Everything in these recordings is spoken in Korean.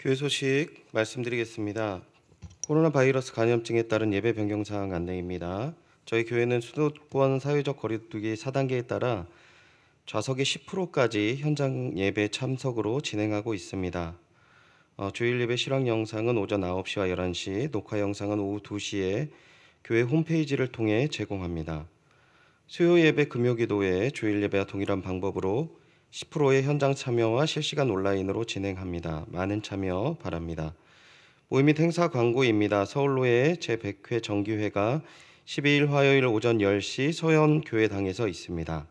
교회 소식 말씀드리겠습니다. 코로나 바이러스 감염증에 따른 예배 변경 사항 안내입니다. 저희 교회는 수도권 사회적 거리두기 4단계에 따라 좌석의 10%까지 현장 예배 참석으로 진행하고 있습니다. 주일 예배 실황 영상은 오전 9시와 11시, 녹화 영상은 오후 2시에 교회 홈페이지를 통해 제공합니다. 수요 예배 금요 기도회 주일 예배와 동일한 방법으로 10%의 현장 참여와 실시간 온라인으로 진행합니다. 많은 참여 바랍니다. 모임 및 행사 광고입니다. 서울로의 제100회 정기회가 12일 화요일 오전 10시 서현교회당에서 있습니다.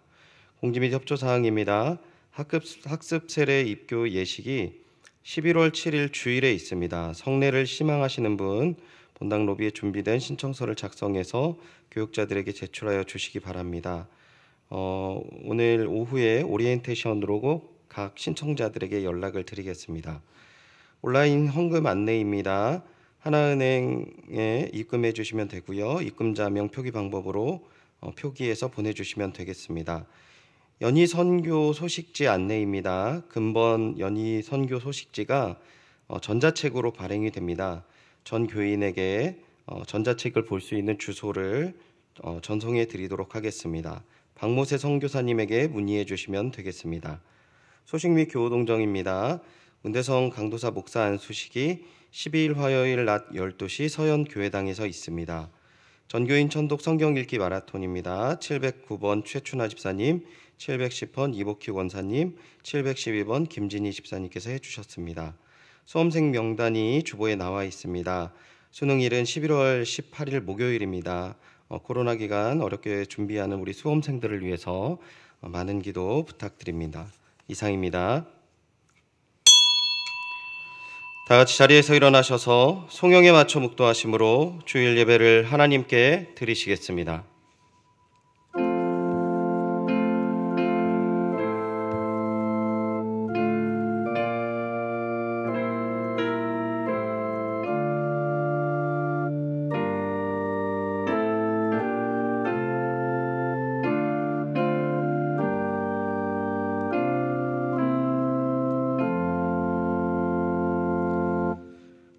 공지 및 협조사항입니다. 학습 세례 입교 예식이 11월 7일 주일에 있습니다. 성례를 희망하시는 분 본당 로비에 준비된 신청서를 작성해서 교육자들에게 제출하여 주시기 바랍니다. 오늘 오후에 오리엔테이션으로 각 신청자들에게 연락을 드리겠습니다. 온라인 헌금 안내입니다. 하나은행에 입금해 주시면 되고요. 입금자명 표기 방법으로 표기해서 보내주시면 되겠습니다. 연희 선교 소식지 안내입니다. 금번 연희 선교 소식지가 전자책으로 발행이 됩니다. 전 교인에게 전자책을 볼 수 있는 주소를 전송해 드리도록 하겠습니다. 박모세 선교사님에게 문의해 주시면 되겠습니다. 소식 및 교우동정입니다. 문대성 강도사 목사 안수식이 12일 화요일 낮 12시 서현교회당에서 있습니다. 전교인 천독 성경 읽기 마라톤입니다. 709번 최춘하 집사님, 710번 이복희 원사님, 712번 김진희 집사님께서 해주셨습니다. 수험생 명단이 주보에 나와 있습니다. 수능일은 11월 18일 목요일입니다. 코로나 기간 어렵게 준비하는 우리 수험생들을 위해서 많은 기도 부탁드립니다. 이상입니다. 다 같이 자리에서 일어나셔서 송영에 맞춰 묵도하심으로 주일 예배를 하나님께 드리시겠습니다.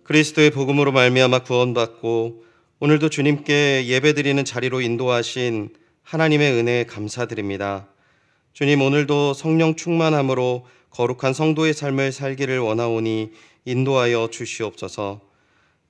그리스도의 복음으로 말미암아 구원받고 오늘도 주님께 예배드리는 자리로 인도하신 하나님의 은혜에 감사드립니다. 주님, 오늘도 성령 충만함으로 거룩한 성도의 삶을 살기를 원하오니 인도하여 주시옵소서.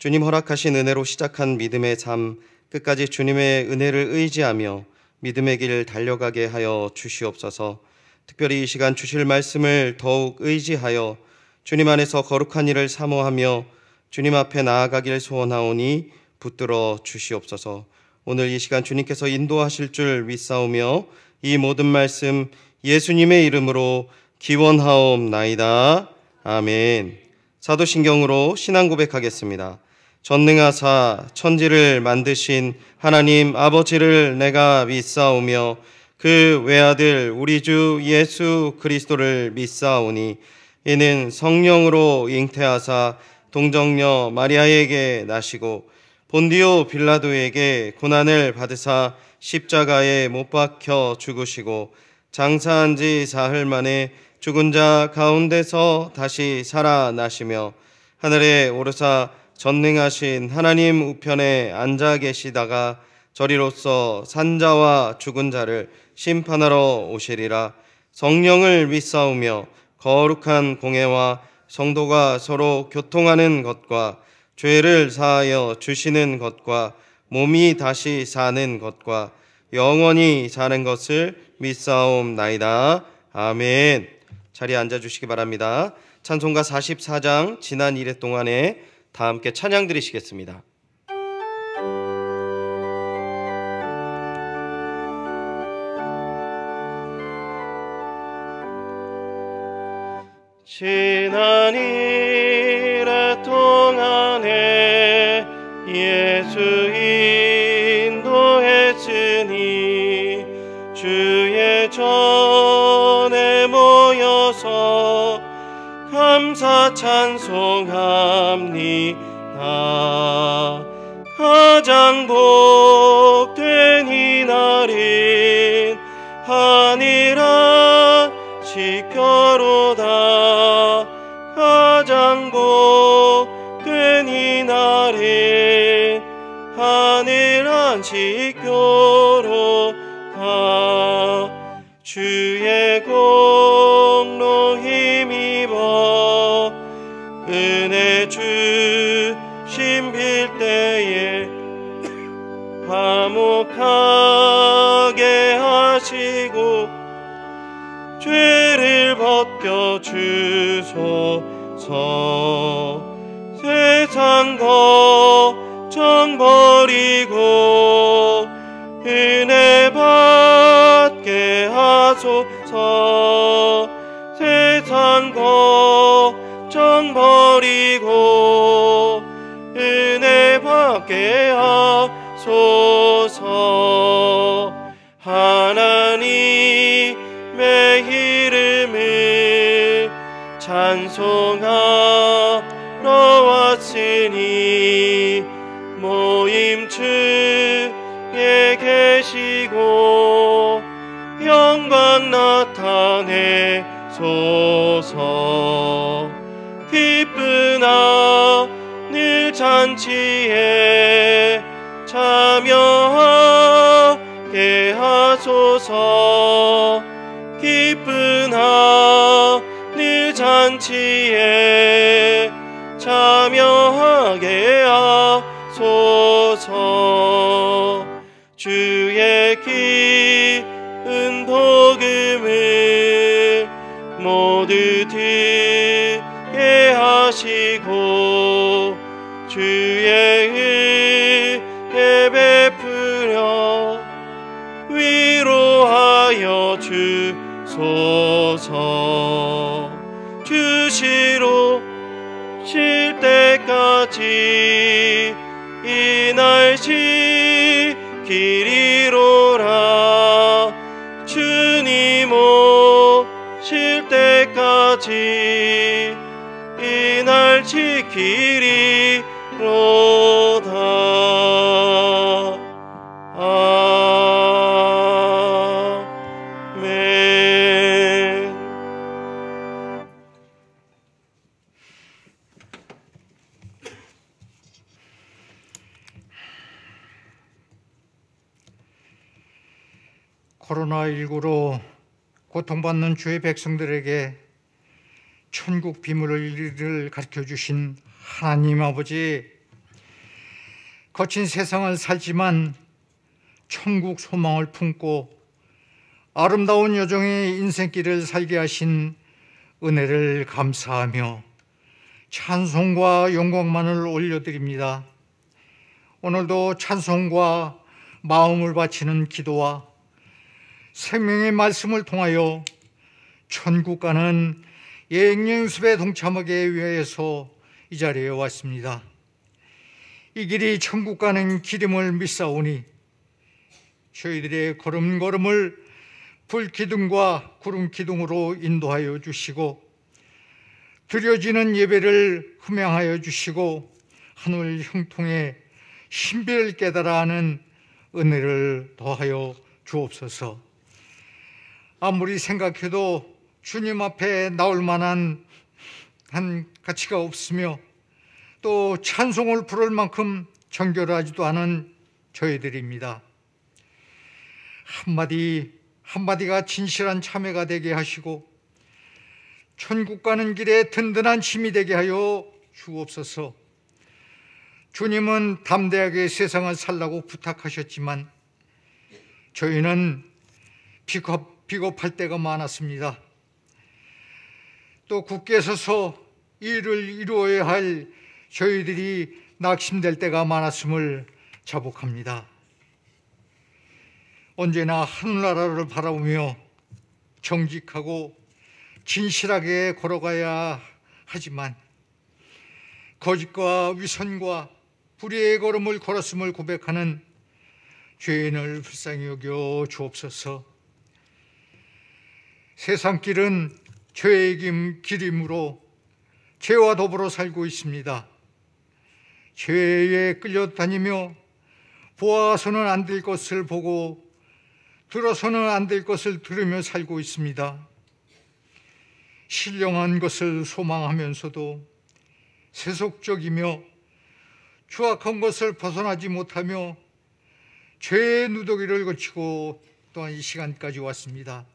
주님 허락하신 은혜로 시작한 믿음의 삶 끝까지 주님의 은혜를 의지하며 믿음의 길 달려가게 하여 주시옵소서. 특별히 이 시간 주실 말씀을 더욱 의지하여 주님 안에서 거룩한 일을 사모하며 주님 앞에 나아가길 소원하오니 붙들어 주시옵소서. 오늘 이 시간 주님께서 인도하실 줄 믿사오며 이 모든 말씀 예수님의 이름으로 기원하옵나이다. 아멘. 사도신경으로 신앙 고백하겠습니다. 전능하사 천지를 만드신 하나님 아버지를 내가 믿사오며 그 외아들 우리 주 예수 그리스도를 믿사오니 이는 성령으로 잉태하사 동정녀 마리아에게 나시고 본디오 빌라도에게 고난을 받으사 십자가에 못 박혀 죽으시고 장사한 지 사흘 만에 죽은 자 가운데서 다시 살아나시며 하늘에 오르사 전능하신 하나님 우편에 앉아 계시다가 저리로서 산자와 죽은 자를 심판하러 오시리라. 성령을 믿사오며 거룩한 공회와 성도가 서로 교통하는 것과 죄를 사하여 주시는 것과 몸이 다시 사는 것과 영원히 사는 것을 믿사옵나이다. 아멘. 자리에 앉아주시기 바랍니다. 찬송가 44장 지난 1회 동안에 다 함께 찬양 드리시겠습니다. 지난 1회 동안에 예수 인도했으니 주의 전에 모여서 감사 찬송합니다. 가장 복된 이날인 하늘아 지켜로다. 가장 복된 이날엔 하늘 안식교로 가 주의 공로 힘입어 은혜 주심 빌 때에 화목하게 하시고 죄를 벗겨 주소서. 세상 걱정 버리고 은혜 받게 하소서. 세상 걱정 버리고 은혜 받게 하소서. 하나님의 이름을 찬송하러 왔으니 모임 중에 계시고 영광 나타내소서. 기쁜 하늘 잔치에 참여하게 하소서. 기쁜 하늘 잔치에 참여하게 하소서. 주의 기쁜 복음을 모두 듣게 하시고 주의 은혜 베풀어 위로하여 주소서. 주시로 쉴 때까지 이날 지키리로라. 주님 오실 때까지 이날 지키리로다. 아멘. 코로나19로 고통받는 주의 백성들에게 천국 비밀을 가르쳐 주신 하나님 아버지, 거친 세상을 살지만 천국 소망을 품고 아름다운 여정의 인생길을 살게 하신 은혜를 감사하며 찬송과 영광만을 올려드립니다. 오늘도 찬송과 마음을 바치는 기도와 생명의 말씀을 통하여 천국 가는 여행연습에 동참하기 위해서 이 자리에 왔습니다. 이 길이 천국 가는 길임을 믿사오니 저희들의 걸음걸음을 불기둥과 구름기둥으로 인도하여 주시고 드려지는 예배를 흠양하여 주시고 하늘 형통의 신비를 깨달아 하는 은혜를 더하여 주옵소서. 아무리 생각해도 주님 앞에 나올 만한 가치가 없으며 또 찬송을 부를 만큼 정결하지도 않은 저희들입니다. 한마디가 진실한 참회가 되게 하시고 천국 가는 길에 든든한 힘이 되게 하여 주옵소서. 주님은 담대하게 세상을 살라고 부탁하셨지만 저희는 비겁할 때가 많았습니다. 또 굳게 서서 일을 이루어야 할 저희들이 낙심될 때가 많았음을 자복합니다. 언제나 하늘나라를 바라보며 정직하고 진실하게 걸어가야 하지만 거짓과 위선과 불의의 걸음을 걸었음을 고백하는 죄인을 불쌍히 여겨 주옵소서. 세상 길은 죄의 길이므로 죄와 더불어 살고 있습니다. 죄에 끌려다니며 보아서는 안 될 것을 보고 들어서는 안 될 것을 들으며 살고 있습니다. 신령한 것을 소망하면서도 세속적이며 추악한 것을 벗어나지 못하며 죄의 누더기를 거치고 또한 이 시간까지 왔습니다.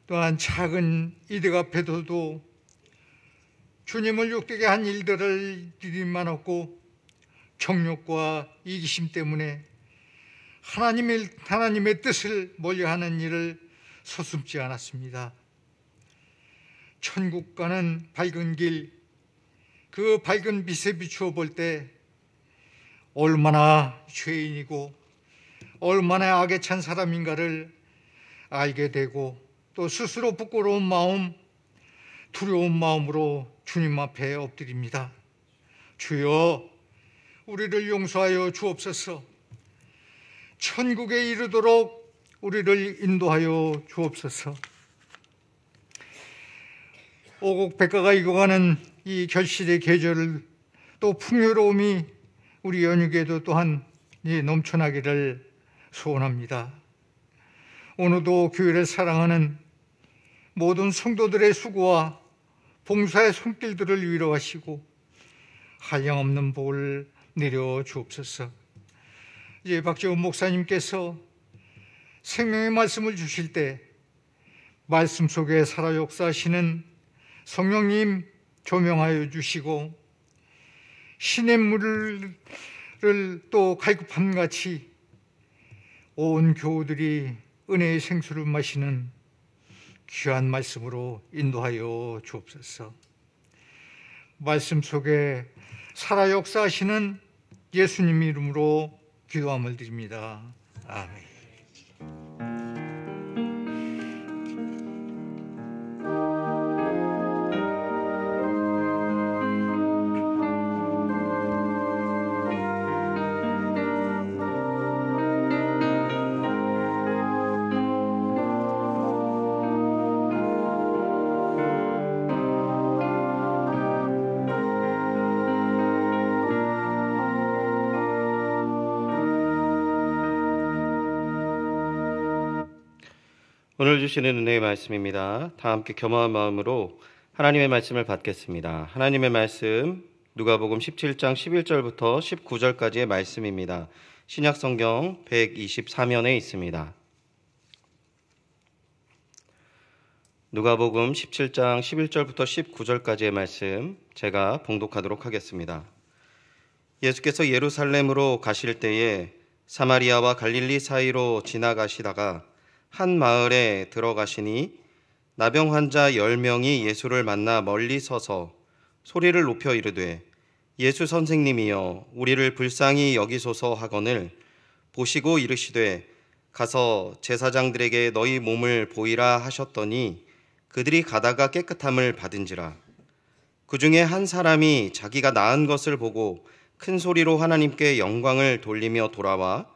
또한 작은 이득 앞에서도 주님을 욕되게 한 일들을 들이만았고 정욕과 이기심 때문에 하나님의 뜻을 멀리하는 일을 서슴지 않았습니다. 천국 가는 밝은 길, 그 밝은 빛에 비추어 볼 때 얼마나 죄인이고 얼마나 악에 찬 사람인가를 알게 되고 또 스스로 부끄러운 마음, 두려운 마음으로 주님 앞에 엎드립니다. 주여, 우리를 용서하여 주옵소서. 천국에 이르도록 우리를 인도하여 주옵소서. 오곡백과가 익어가는 이 결실의 계절을 또 풍요로움이 우리 연육에도 또한 넘쳐나기를 소원합니다. 오늘도 교회를 사랑하는 모든 성도들의 수고와 봉사의 손길들을 위로하시고 한량없는 복을 내려 주옵소서. 이제 박재훈 목사님께서 생명의 말씀을 주실 때 말씀 속에 살아 역사하시는 성령님 조명하여 주시고 신의 물을 또 갈급함같이 온 교우들이 은혜의 생수를 마시는 귀한 말씀으로 인도하여 주옵소서. 말씀 속에 살아 역사하시는 예수님 이름으로 기도함을 드립니다. 아멘. 오늘 주시는 은혜의 말씀입니다. 다 함께 겸허한 마음으로 하나님의 말씀을 받겠습니다. 하나님의 말씀 누가복음 17장 11절부터 19절까지의 말씀입니다. 신약성경 124면에 있습니다. 누가복음 17장 11절부터 19절까지의 말씀 제가 봉독하도록 하겠습니다. 예수께서 예루살렘으로 가실 때에 사마리아와 갈릴리 사이로 지나가시다가 한 마을에 들어가시니 나병 환자 10명이 예수를 만나 멀리 서서 소리를 높여 이르되 예수 선생님이여 우리를 불쌍히 여기소서 하거늘 보시고 이르시되 가서 제사장들에게 너희 몸을 보이라 하셨더니 그들이 가다가 깨끗함을 받은지라. 그 중에 한 사람이 자기가 나은 것을 보고 큰 소리로 하나님께 영광을 돌리며 돌아와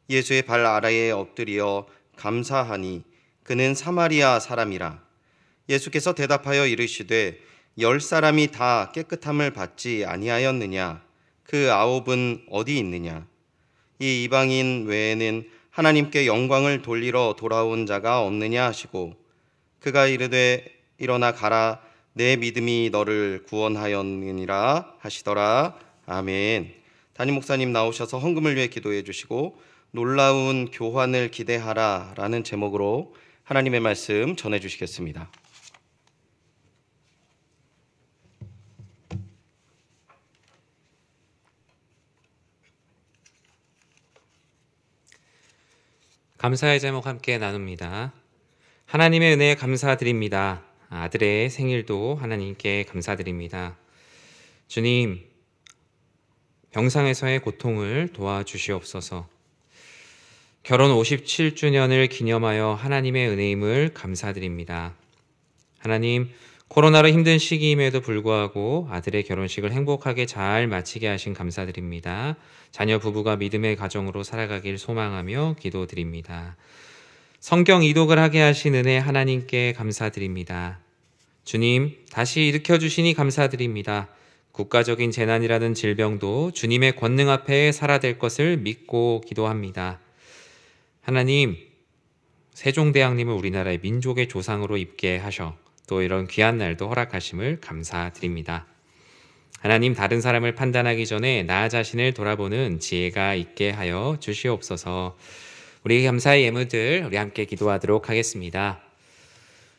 예수의 발 아래에 엎드려 감사하니 그는 사마리아 사람이라. 예수께서 대답하여 이르시되 10사람이 다 깨끗함을 받지 아니하였느냐? 그 9은 어디 있느냐? 이 이방인 외에는 하나님께 영광을 돌리러 돌아온 자가 없느냐 하시고 그가 이르되 일어나 가라 내 믿음이 너를 구원하였느니라 하시더라. 아멘. 담임 목사님 나오셔서 헌금을 위해 기도해 주시고 놀라운 교환을 기대하라 라는 제목으로 하나님의 말씀 전해 주시겠습니다. 감사의 제목 함께 나눕니다. 하나님의 은혜에 감사드립니다. 아들의 생일도 하나님께 감사드립니다. 주님, 병상에서의 고통을 도와주시옵소서. 결혼 57주년을 기념하여 하나님의 은혜임을 감사드립니다. 하나님, 코로나로 힘든 시기임에도 불구하고 아들의 결혼식을 행복하게 잘 마치게 하신 감사드립니다. 자녀 부부가 믿음의 가정으로 살아가길 소망하며 기도드립니다. 성경 이독을 하게 하신 은혜 하나님께 감사드립니다. 주님, 다시 일으켜 주시니 감사드립니다. 국가적인 재난이라는 질병도 주님의 권능 앞에 살아될 것을 믿고 기도합니다. 하나님, 세종대왕님을 우리나라의 민족의 조상으로 입게 하셔 또 이런 귀한 날도 허락하심을 감사드립니다. 하나님, 다른 사람을 판단하기 전에 나 자신을 돌아보는 지혜가 있게 하여 주시옵소서. 우리 감사의 예물들 우리 함께 기도하도록 하겠습니다.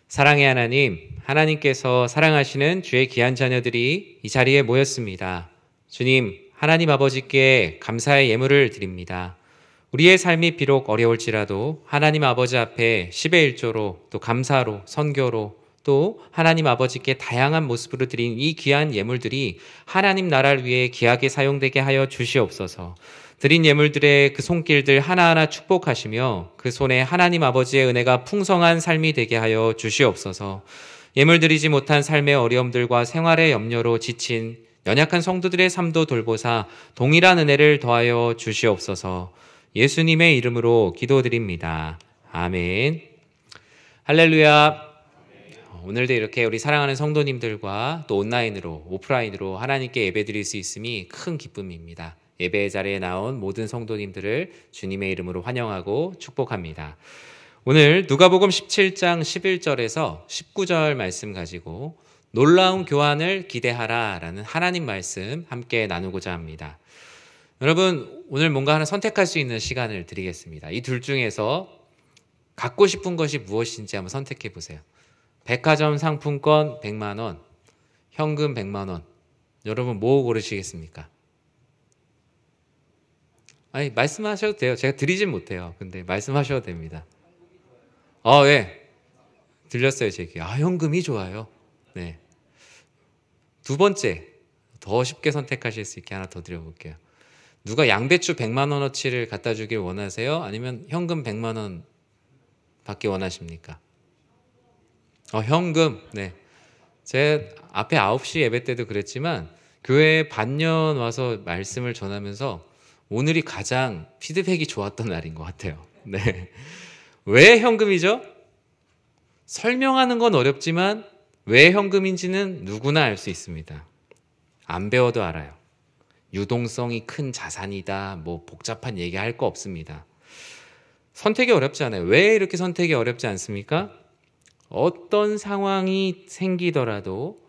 사랑의 하나님, 하나님께서 사랑하시는 주의 귀한 자녀들이 이 자리에 모였습니다. 주님, 하나님 아버지께 감사의 예물을 드립니다. 우리의 삶이 비록 어려울지라도 하나님 아버지 앞에 10의 1조로 또 감사로 선교로 또 하나님 아버지께 다양한 모습으로 드린 이 귀한 예물들이 하나님 나라를 위해 귀하게 사용되게 하여 주시옵소서. 드린 예물들의 그 손길들 하나하나 축복하시며 그 손에 하나님 아버지의 은혜가 풍성한 삶이 되게 하여 주시옵소서. 예물 드리지 못한 삶의 어려움들과 생활의 염려로 지친 연약한 성도들의 삶도 돌보사 동일한 은혜를 더하여 주시옵소서. 예수님의 이름으로 기도드립니다. 아멘. 할렐루야. 오늘도 이렇게 우리 사랑하는 성도님들과 또 온라인으로 오프라인으로 하나님께 예배드릴 수 있음이 큰 기쁨입니다. 예배의 자리에 나온 모든 성도님들을 주님의 이름으로 환영하고 축복합니다. 오늘 누가복음 17장 11절에서 19절 말씀 가지고 놀라운 교환을 기대하라 라는 하나님 말씀 함께 나누고자 합니다. 여러분, 오늘 뭔가 하나 선택할 수 있는 시간을 드리겠습니다. 이 둘 중에서 갖고 싶은 것이 무엇인지 한번 선택해 보세요. 백화점 상품권 100만 원, 현금 100만 원. 여러분 뭐 고르시겠습니까? 아니, 말씀하셔도 돼요. 제가 드리진 못해요. 근데 말씀하셔도 됩니다. 예. 들렸어요, 제 귀. 현금이 좋아요. 네. 두 번째, 더 쉽게 선택하실 수 있게 하나 더 드려볼게요. 누가 양배추 100만 원어치를 갖다 주길 원하세요? 아니면 현금 100만 원 받기 원하십니까? 현금. 네. 제 앞에 9시 예배 때도 그랬지만 교회에 반년 와서 말씀을 전하면서 오늘이 가장 피드백이 좋았던 날인 것 같아요. 네. 왜 현금이죠? 설명하는 건 어렵지만 왜 현금인지는 누구나 알 수 있습니다. 안 배워도 알아요. 유동성이 큰 자산이다. 뭐 복잡한 얘기할 거 없습니다. 선택이 어렵지 않아요. 왜 이렇게 선택이 어렵지 않습니까? 어떤 상황이 생기더라도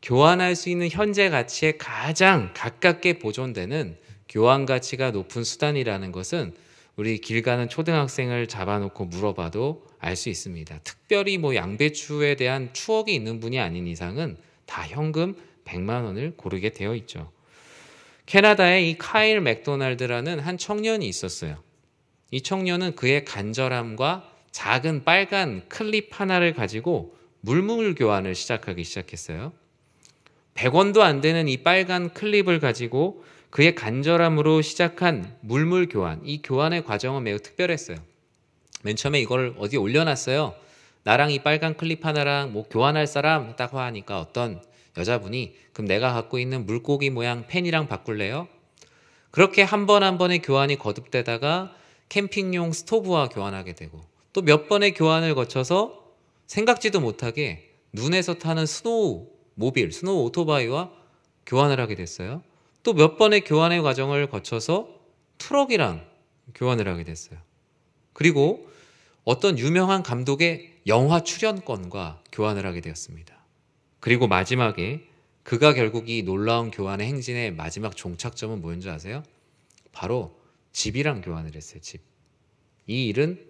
교환할 수 있는 현재 가치에 가장 가깝게 보존되는 교환 가치가 높은 수단이라는 것은 우리 길 가는 초등학생을 잡아놓고 물어봐도 알 수 있습니다. 특별히 뭐 양배추에 대한 추억이 있는 분이 아닌 이상은 다 현금 100만 원을 고르게 되어 있죠. 캐나다에 이 카일 맥도날드라는 한 청년이 있었어요. 이 청년은 그의 간절함과 작은 빨간 클립 하나를 가지고 물물 교환을 시작하기 시작했어요. 100원도 안 되는 이 빨간 클립을 가지고 그의 간절함으로 시작한 물물 교환, 이 교환의 과정은 매우 특별했어요. 맨 처음에 이걸 어디에 올려놨어요. 나랑 이 빨간 클립 하나랑 뭐 교환할 사람 딱 하니까 어떤 여자분이 그럼 내가 갖고 있는 물고기 모양 펜이랑 바꿀래요? 그렇게 한 번 한 번의 교환이 거듭되다가 캠핑용 스토브와 교환하게 되고 또 몇 번의 교환을 거쳐서 생각지도 못하게 눈에서 타는 스노우 오토바이와 교환을 하게 됐어요. 또 몇 번의 교환의 과정을 거쳐서 트럭이랑 교환을 하게 됐어요. 그리고 어떤 유명한 감독의 영화 출연권과 교환을 하게 되었습니다. 그리고 마지막에 그가 결국 이 놀라운 교환의 행진의 마지막 종착점은 뭐였는지 아세요? 바로 집이랑 교환을 했어요. 집. 이 일은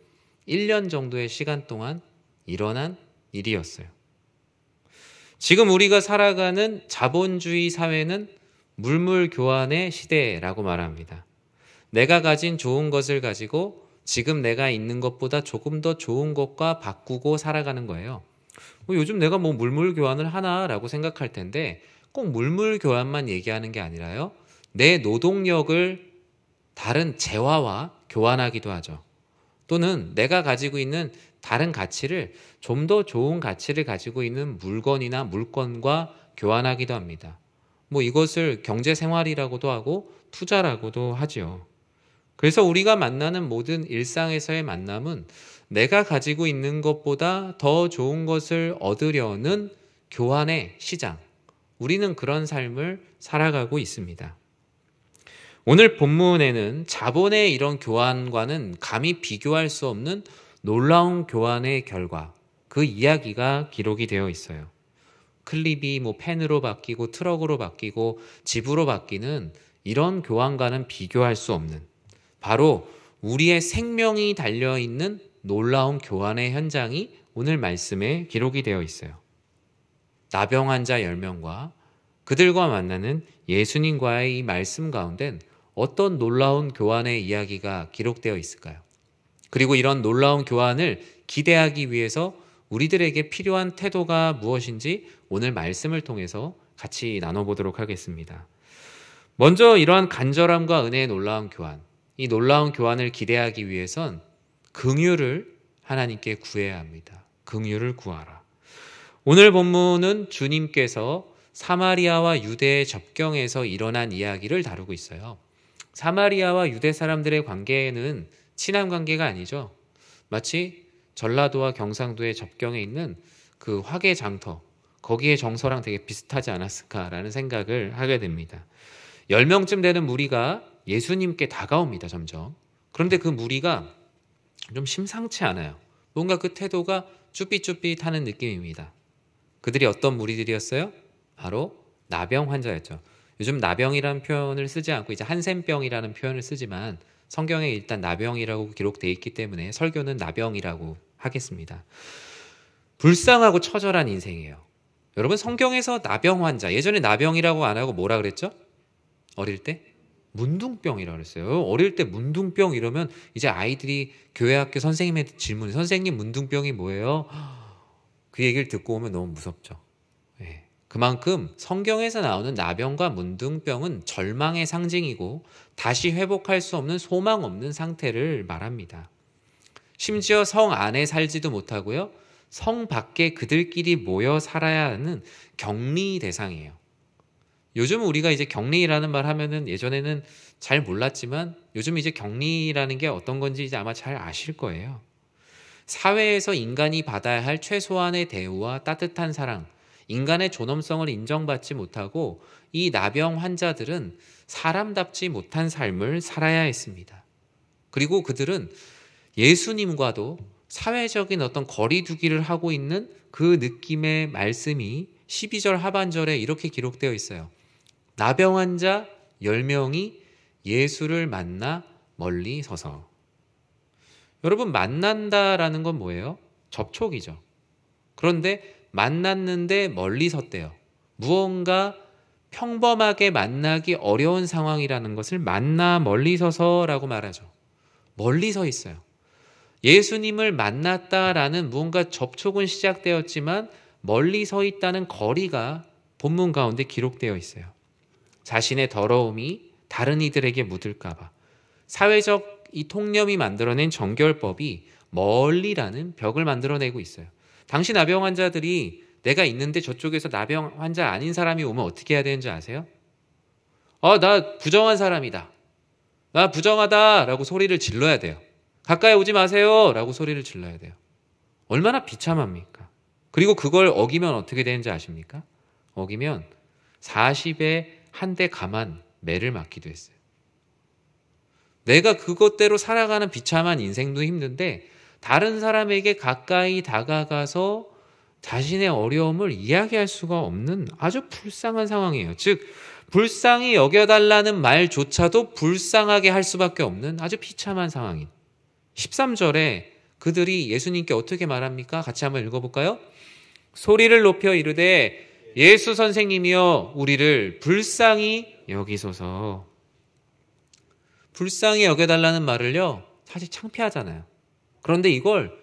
1년 정도의 시간 동안 일어난 일이었어요. 지금 우리가 살아가는 자본주의 사회는 물물 교환의 시대라고 말합니다. 내가 가진 좋은 것을 가지고 지금 내가 있는 것보다 조금 더 좋은 것과 바꾸고 살아가는 거예요. 요즘 내가 뭐 물물 교환을 하나라고 생각할 텐데 꼭 물물 교환만 얘기하는 게 아니라요. 내 노동력을 다른 재화와 교환하기도 하죠. 또는 내가 가지고 있는 다른 가치를 좀 더 좋은 가치를 가지고 있는 물건이나 물건과 교환하기도 합니다. 뭐 이것을 경제생활이라고도 하고 투자라고도 하죠. 그래서 우리가 만나는 모든 일상에서의 만남은 내가 가지고 있는 것보다 더 좋은 것을 얻으려는 교환의 시장. 우리는 그런 삶을 살아가고 있습니다. 오늘 본문에는 자본의 이런 교환과는 감히 비교할 수 없는 놀라운 교환의 결과, 그 이야기가 기록이 되어 있어요. 클립이 펜으로 바뀌고 트럭으로 바뀌고 집으로 바뀌는 이런 교환과는 비교할 수 없는, 바로 우리의 생명이 달려있는 놀라운 교환의 현장이 오늘 말씀에 기록이 되어 있어요. 나병 환자 10명과 그들과 만나는 예수님과의 이 말씀 가운데는 어떤 놀라운 교환의 이야기가 기록되어 있을까요? 그리고 이런 놀라운 교환을 기대하기 위해서 우리들에게 필요한 태도가 무엇인지 오늘 말씀을 통해서 같이 나눠보도록 하겠습니다. 먼저 이러한 간절함과 은혜의 놀라운 교환, 이 놀라운 교환을 기대하기 위해선 긍휼을 하나님께 구해야 합니다. 긍휼을 구하라. 오늘 본문은 주님께서 사마리아와 유대의 접경에서 일어난 이야기를 다루고 있어요. 사마리아와 유대 사람들의 관계는 친한 관계가 아니죠. 마치 전라도와 경상도의 접경에 있는 그 화개장터, 거기에 정서랑 되게 비슷하지 않았을까라는 생각을 하게 됩니다. 10명쯤 되는 무리가 예수님께 다가옵니다. 점점. 그런데 그 무리가 좀 심상치 않아요. 뭔가 그 태도가 쭈삣쭈삣하는 느낌입니다. 그들이 어떤 무리들이었어요? 바로 나병 환자였죠. 요즘 나병이라는 표현을 쓰지 않고 이제 한센병이라는 표현을 쓰지만 성경에 일단 나병이라고 기록되어 있기 때문에 설교는 나병이라고 하겠습니다. 불쌍하고 처절한 인생이에요. 여러분, 성경에서 나병 환자, 예전에 나병이라고 안 하고 뭐라 그랬죠? 어릴 때? 문둥병이라고 그랬어요. 어릴 때 문둥병 이러면 이제 아이들이 교회 학교 선생님한테 질문해. 선생님, 문둥병이 뭐예요? 그 얘기를 듣고 오면 너무 무섭죠. 예. 그만큼 성경에서 나오는 나병과 문둥병은 절망의 상징이고 다시 회복할 수 없는 소망 없는 상태를 말합니다. 심지어 성 안에 살지도 못하고요. 성 밖에 그들끼리 모여 살아야 하는 격리 대상이에요. 요즘 우리가 이제 격리라는 말 하면은 예전에는 잘 몰랐지만 요즘 이제 격리라는 게 어떤 건지 이제 아마 잘 아실 거예요. 사회에서 인간이 받아야 할 최소한의 대우와 따뜻한 사랑, 인간의 존엄성을 인정받지 못하고 이 나병 환자들은 사람답지 못한 삶을 살아야 했습니다. 그리고 그들은 예수님과도 사회적인 어떤 거리두기를 하고 있는 그 느낌의 말씀이 12절 하반절에 이렇게 기록되어 있어요. 나병 환자 10명이 예수를 만나 멀리 서서. 여러분, 만난다라는 건 뭐예요? 접촉이죠. 그런데 만났는데 멀리 섰대요. 무언가 평범하게 만나기 어려운 상황이라는 것을 만나 멀리 서서라고 말하죠. 멀리 서 있어요. 예수님을 만났다라는 무언가 접촉은 시작되었지만 멀리 서 있다는 거리가 본문 가운데 기록되어 있어요. 자신의 더러움이 다른 이들에게 묻을까 봐. 사회적 이 통념이 만들어낸 정결법이 멀리라는 벽을 만들어내고 있어요. 당시 나병 환자들이 내가 있는데 저쪽에서 나병 환자 아닌 사람이 오면 어떻게 해야 되는지 아세요? 나 부정한 사람이다. 나 부정하다라고 소리를 질러야 돼요. 가까이 오지 마세요 라고 소리를 질러야 돼요. 얼마나 비참합니까? 그리고 그걸 어기면 어떻게 되는지 아십니까? 어기면 40에 한 대 감한 매를 맞기도 했어요. 내가 그것대로 살아가는 비참한 인생도 힘든데 다른 사람에게 가까이 다가가서 자신의 어려움을 이야기할 수가 없는 아주 불쌍한 상황이에요. 즉 불쌍히 여겨달라는 말조차도 불쌍하게 할 수밖에 없는 아주 비참한 상황인 13절에 그들이 예수님께 어떻게 말합니까? 같이 한번 읽어볼까요? 소리를 높여 이르되 예수 선생님이여 우리를 불쌍히 여기소서. 불쌍히 여겨달라는 말을요 사실 창피하잖아요. 그런데 이걸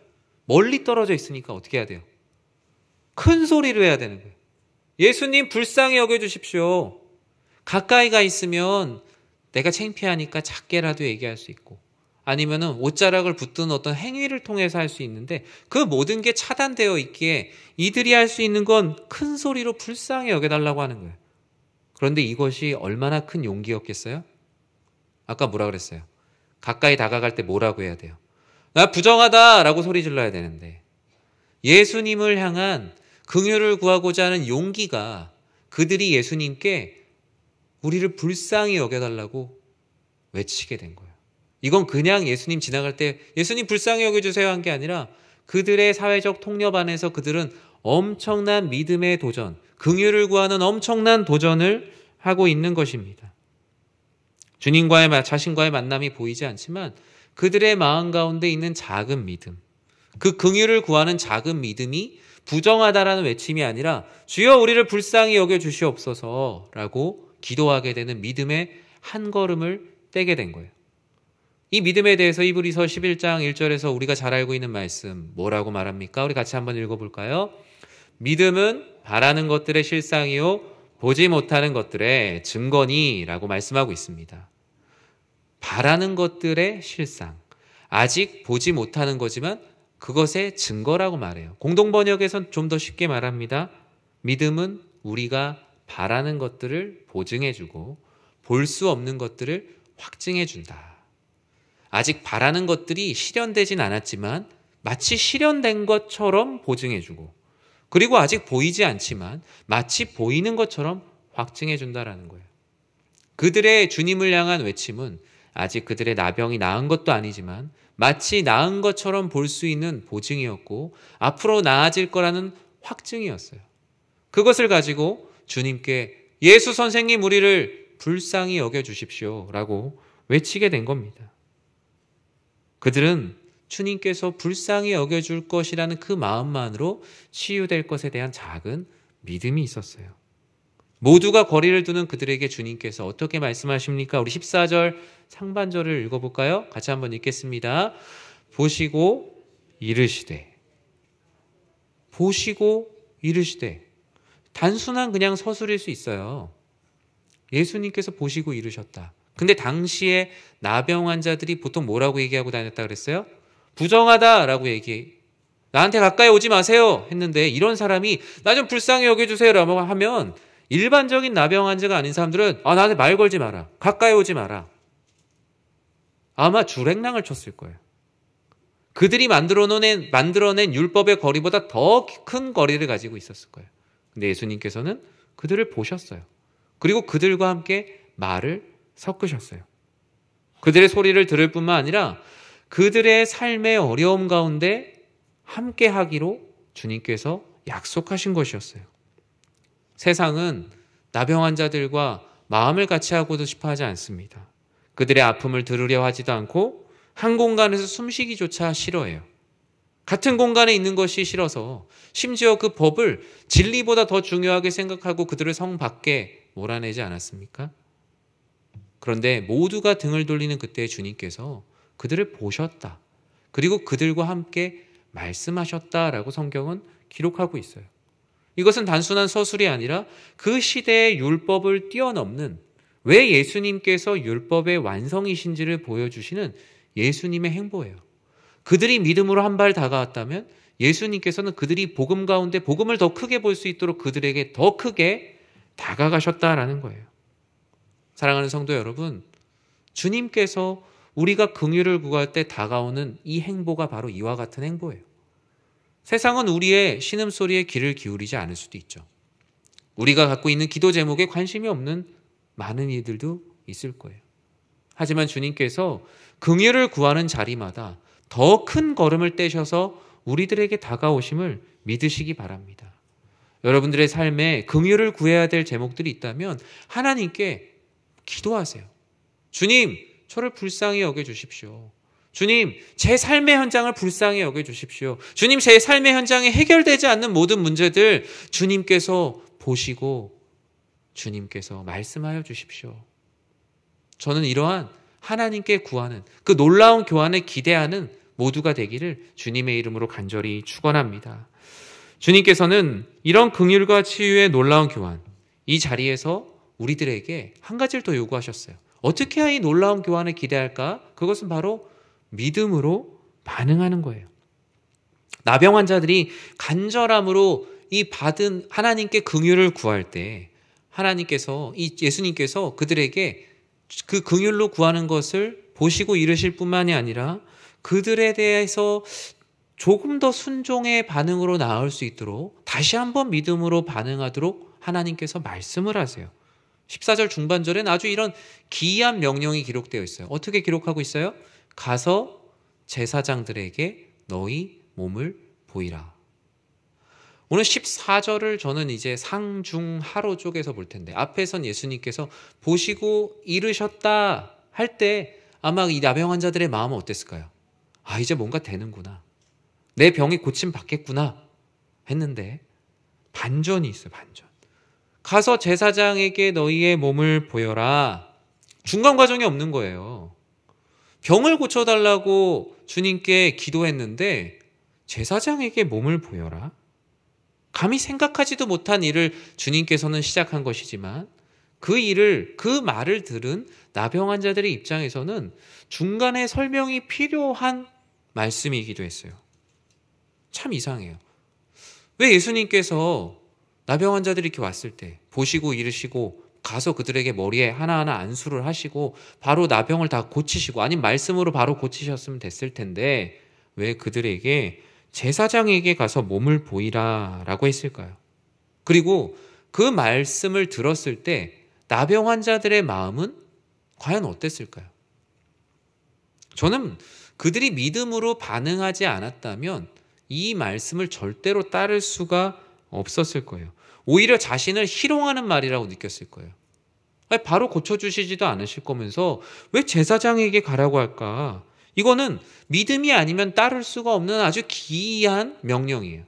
멀리 떨어져 있으니까 어떻게 해야 돼요? 큰 소리로 해야 되는 거예요. 예수님 불쌍히 여겨주십시오. 가까이가 있으면 내가 창피하니까 작게라도 얘기할 수 있고 아니면은 옷자락을 붙드는 어떤 행위를 통해서 할 수 있는데 그 모든 게 차단되어 있기에 이들이 할 수 있는 건 큰 소리로 불쌍히 여겨달라고 하는 거예요. 그런데 이것이 얼마나 큰 용기였겠어요? 아까 뭐라 그랬어요? 가까이 다가갈 때 뭐라고 해야 돼요? 나 부정하다라고 소리 질러야 되는데 예수님을 향한 긍휼을 구하고자 하는 용기가 그들이 예수님께 우리를 불쌍히 여겨달라고 외치게 된 거예요. 이건 그냥 예수님 지나갈 때 예수님 불쌍히 여겨주세요 한 게 아니라 그들의 사회적 통nhập 안에서 그들은 엄청난 믿음의 도전, 긍휼을 구하는 엄청난 도전을 하고 있는 것입니다. 주님과의 자신과의 만남이 보이지 않지만 그들의 마음 가운데 있는 작은 믿음, 그 긍휼을 구하는 작은 믿음이 부정하다라는 외침이 아니라 주여 우리를 불쌍히 여겨주시옵소서라고 기도하게 되는 믿음의 한 걸음을 떼게 된 거예요. 이 믿음에 대해서 히브리서 11장 1절에서 우리가 잘 알고 있는 말씀 뭐라고 말합니까? 우리 같이 한번 읽어볼까요? 믿음은 바라는 것들의 실상이요 보지 못하는 것들의 증거니라고 말씀하고 있습니다. 바라는 것들의 실상, 아직 보지 못하는 거지만 그것의 증거라고 말해요. 공동번역에선 좀 더 쉽게 말합니다. 믿음은 우리가 바라는 것들을 보증해주고 볼 수 없는 것들을 확증해준다. 아직 바라는 것들이 실현되진 않았지만 마치 실현된 것처럼 보증해주고 그리고 아직 보이지 않지만 마치 보이는 것처럼 확증해준다라는 거예요. 그들의 주님을 향한 외침은 아직 그들의 나병이 나은 것도 아니지만 마치 나은 것처럼 볼 수 있는 보증이었고 앞으로 나아질 거라는 확증이었어요. 그것을 가지고 주님께 예수 선생님 우리를 불쌍히 여겨주십시오 라고 외치게 된 겁니다. 그들은 주님께서 불쌍히 여겨줄 것이라는 그 마음만으로 치유될 것에 대한 작은 믿음이 있었어요. 모두가 거리를 두는 그들에게 주님께서 어떻게 말씀하십니까? 우리 14절 상반절을 읽어볼까요? 같이 한번 읽겠습니다. 보시고 이르시되. 보시고 이르시되. 단순한 그냥 서술일 수 있어요. 예수님께서 보시고 이르셨다. 근데 당시에 나병 환자들이 보통 뭐라고 얘기하고 다녔다 그랬어요? 부정하다라고 얘기해. 나한테 가까이 오지 마세요 했는데 이런 사람이 나 좀 불쌍히 여겨주세요라고 하면 일반적인 나병 환자가 아닌 사람들은 나한테 말 걸지 마라. 가까이 오지 마라. 아마 줄행랑을 쳤을 거예요. 그들이 만들어낸 율법의 거리보다 더 큰 거리를 가지고 있었을 거예요. 근데 예수님께서는 그들을 보셨어요. 그리고 그들과 함께 말을 섞으셨어요. 그들의 소리를 들을 뿐만 아니라 그들의 삶의 어려움 가운데 함께 하기로 주님께서 약속하신 것이었어요. 세상은 나병 환자들과 마음을 같이 하고도 싶어 하지 않습니다. 그들의 아픔을 들으려 하지도 않고 한 공간에서 숨쉬기조차 싫어해요. 같은 공간에 있는 것이 싫어서 심지어 그 법을 진리보다 더 중요하게 생각하고 그들을 성 밖에 몰아내지 않았습니까? 그런데 모두가 등을 돌리는 그때 주님께서 그들을 보셨다. 그리고 그들과 함께 말씀하셨다라고 성경은 기록하고 있어요. 이것은 단순한 서술이 아니라 그 시대의 율법을 뛰어넘는 왜 예수님께서 율법의 완성이신지를 보여주시는 예수님의 행보예요. 그들이 믿음으로 한 발 다가왔다면 예수님께서는 그들이 복음 가운데 복음을 더 크게 볼 수 있도록 그들에게 더 크게 다가가셨다라는 거예요. 사랑하는 성도 여러분, 주님께서 우리가 긍휼을 구할 때 다가오는 이 행보가 바로 이와 같은 행보예요. 세상은 우리의 신음소리에 귀를 기울이지 않을 수도 있죠. 우리가 갖고 있는 기도 제목에 관심이 없는 많은 이들도 있을 거예요. 하지만 주님께서 긍휼을 구하는 자리마다 더 큰 걸음을 떼셔서 우리들에게 다가오심을 믿으시기 바랍니다. 여러분들의 삶에 긍휼을 구해야 될 제목들이 있다면 하나님께 기도하세요. 주님, 저를 불쌍히 여겨주십시오. 주님, 제 삶의 현장을 불쌍히 여겨주십시오. 주님, 제 삶의 현장에 해결되지 않는 모든 문제들 주님께서 보시고 주님께서 말씀하여 주십시오. 저는 이러한 하나님께 구하는 그 놀라운 교환을 기대하는 모두가 되기를 주님의 이름으로 간절히 축원합니다. 주님께서는 이런 긍휼과 치유의 놀라운 교환, 이 자리에서 우리들에게 한 가지를 더 요구하셨어요. 어떻게 해야 이 놀라운 교환을 기대할까? 그것은 바로 믿음으로 반응하는 거예요. 나병 환자들이 간절함으로 이 받은 하나님께 긍휼을 구할 때 하나님께서 예수님께서 그들에게 그 긍휼로 구하는 것을 보시고 이르실 뿐만이 아니라 그들에 대해서 조금 더 순종의 반응으로 나올 수 있도록 다시 한번 믿음으로 반응하도록 하나님께서 말씀을 하세요. 14절 중반절엔 아주 이런 기이한 명령이 기록되어 있어요. 어떻게 기록하고 있어요? 가서 제사장들에게 너희 몸을 보이라. 오늘 14절을 저는 이제 상중하로 쪼개서 볼 텐데, 앞에선 예수님께서 보시고 이르셨다 할 때 아마 이 나병 환자들의 마음은 어땠을까요? 아, 이제 뭔가 되는구나. 내 병이 고침 받겠구나 했는데 반전이 있어요. 반전. 가서 제사장에게 너희의 몸을 보여라. 중간 과정이 없는 거예요. 병을 고쳐달라고 주님께 기도했는데 제사장에게 몸을 보여라. 감히 생각하지도 못한 일을 주님께서는 시작한 것이지만 그 말을 들은 나병 환자들의 입장에서는 중간에 설명이 필요한 말씀이기도 했어요. 참 이상해요. 왜 예수님께서 나병 환자들이 이렇게 왔을 때 보시고 이르시고 가서 그들에게 머리에 하나하나 안수를 하시고 바로 나병을 다 고치시고, 아니면 말씀으로 바로 고치셨으면 됐을 텐데 왜 그들에게 제사장에게 가서 몸을 보이라 라고 했을까요? 그리고 그 말씀을 들었을 때 나병 환자들의 마음은 과연 어땠을까요? 저는 그들이 믿음으로 반응하지 않았다면 이 말씀을 절대로 따를 수가 없었을 거예요. 오히려 자신을 희롱하는 말이라고 느꼈을 거예요. 바로 고쳐주시지도 않으실 거면서 왜 제사장에게 가라고 할까? 이거는 믿음이 아니면 따를 수가 없는 아주 기이한 명령이에요.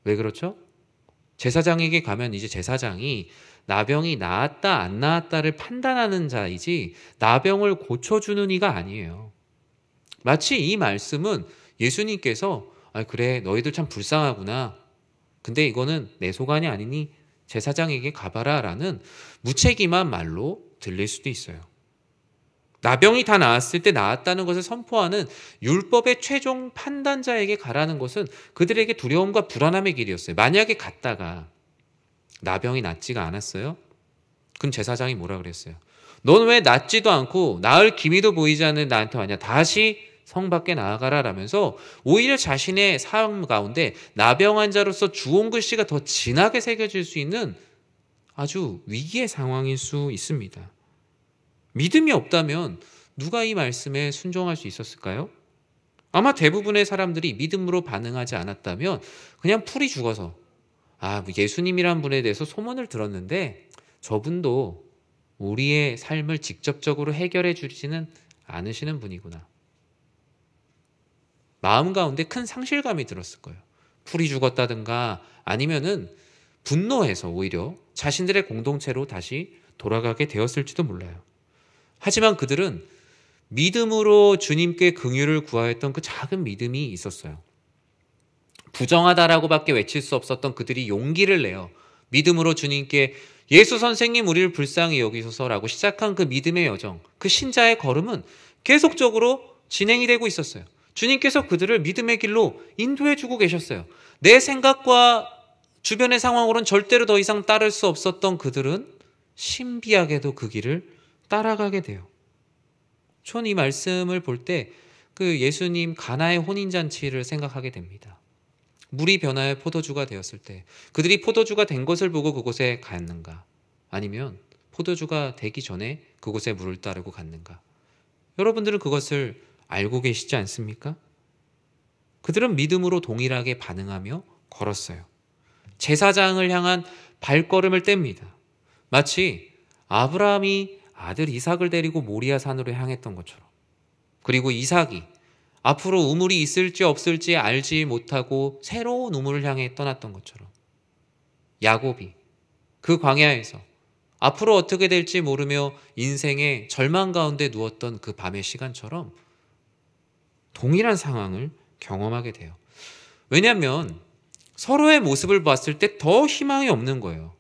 왜 그렇죠? 제사장에게 가면 이제 제사장이 나병이 나았다 안 나았다를 판단하는 자이지 나병을 고쳐주는 이가 아니에요. 마치 이 말씀은 예수님께서 그래 너희들 참 불쌍하구나. 근데 이거는 내 소관이 아니니 제사장에게 가봐라 라는 무책임한 말로 들릴 수도 있어요. 나병이 다 나았을 때 나았다는 것을 선포하는 율법의 최종 판단자에게 가라는 것은 그들에게 두려움과 불안함의 길이었어요. 만약에 갔다가 나병이 낫지가 않았어요? 그럼 제사장이 뭐라 그랬어요? 넌 왜 낫지도 않고 나을 기미도 보이지 않는 나한테 왔냐? 다시 성 밖에 나아가라 라면서 오히려 자신의 삶 가운데 나병 환자로서 주홍 글씨가 더 진하게 새겨질 수 있는 아주 위기의 상황일 수 있습니다. 믿음이 없다면 누가 이 말씀에 순종할 수 있었을까요? 아마 대부분의 사람들이 믿음으로 반응하지 않았다면 그냥 풀이 죽어서 예수님이란 분에 대해서 소문을 들었는데 저분도 우리의 삶을 직접적으로 해결해 주지는 않으시는 분이구나. 마음 가운데 큰 상실감이 들었을 거예요. 풀이 죽었다든가 아니면은 분노해서 오히려 자신들의 공동체로 다시 돌아가게 되었을지도 몰라요. 하지만 그들은 믿음으로 주님께 긍휼을 구하였던 그 작은 믿음이 있었어요. 부정하다라고밖에 외칠 수 없었던 그들이 용기를 내어 믿음으로 주님께 예수 선생님 우리를 불쌍히 여기소서라고 시작한 그 믿음의 여정, 그 신자의 걸음은 계속적으로 진행이 되고 있었어요. 주님께서 그들을 믿음의 길로 인도해 주고 계셨어요. 내 생각과 주변의 상황으로는 절대로 더 이상 따를 수 없었던 그들은 신비하게도 그 길을 따라가게 돼요. 전 이 말씀을 볼 때 그 예수님 가나의 혼인잔치를 생각하게 됩니다. 물이 변하여 포도주가 되었을 때 그들이 포도주가 된 것을 보고 그곳에 갔는가? 아니면 포도주가 되기 전에 그곳에 물을 따르고 갔는가? 여러분들은 그것을 알고 계시지 않습니까? 그들은 믿음으로 동일하게 반응하며 걸었어요. 제사장을 향한 발걸음을 뗍니다. 마치 아브라함이 아들 이삭을 데리고 모리아 산으로 향했던 것처럼. 그리고 이삭이 앞으로 우물이 있을지 없을지 알지 못하고 새로운 우물을 향해 떠났던 것처럼. 야곱이 그 광야에서 앞으로 어떻게 될지 모르며 인생의 절망 가운데 누웠던 그 밤의 시간처럼 동일한 상황을 경험하게 돼요. 왜냐하면 서로의 모습을 봤을 때 더 희망이 없는 거예요.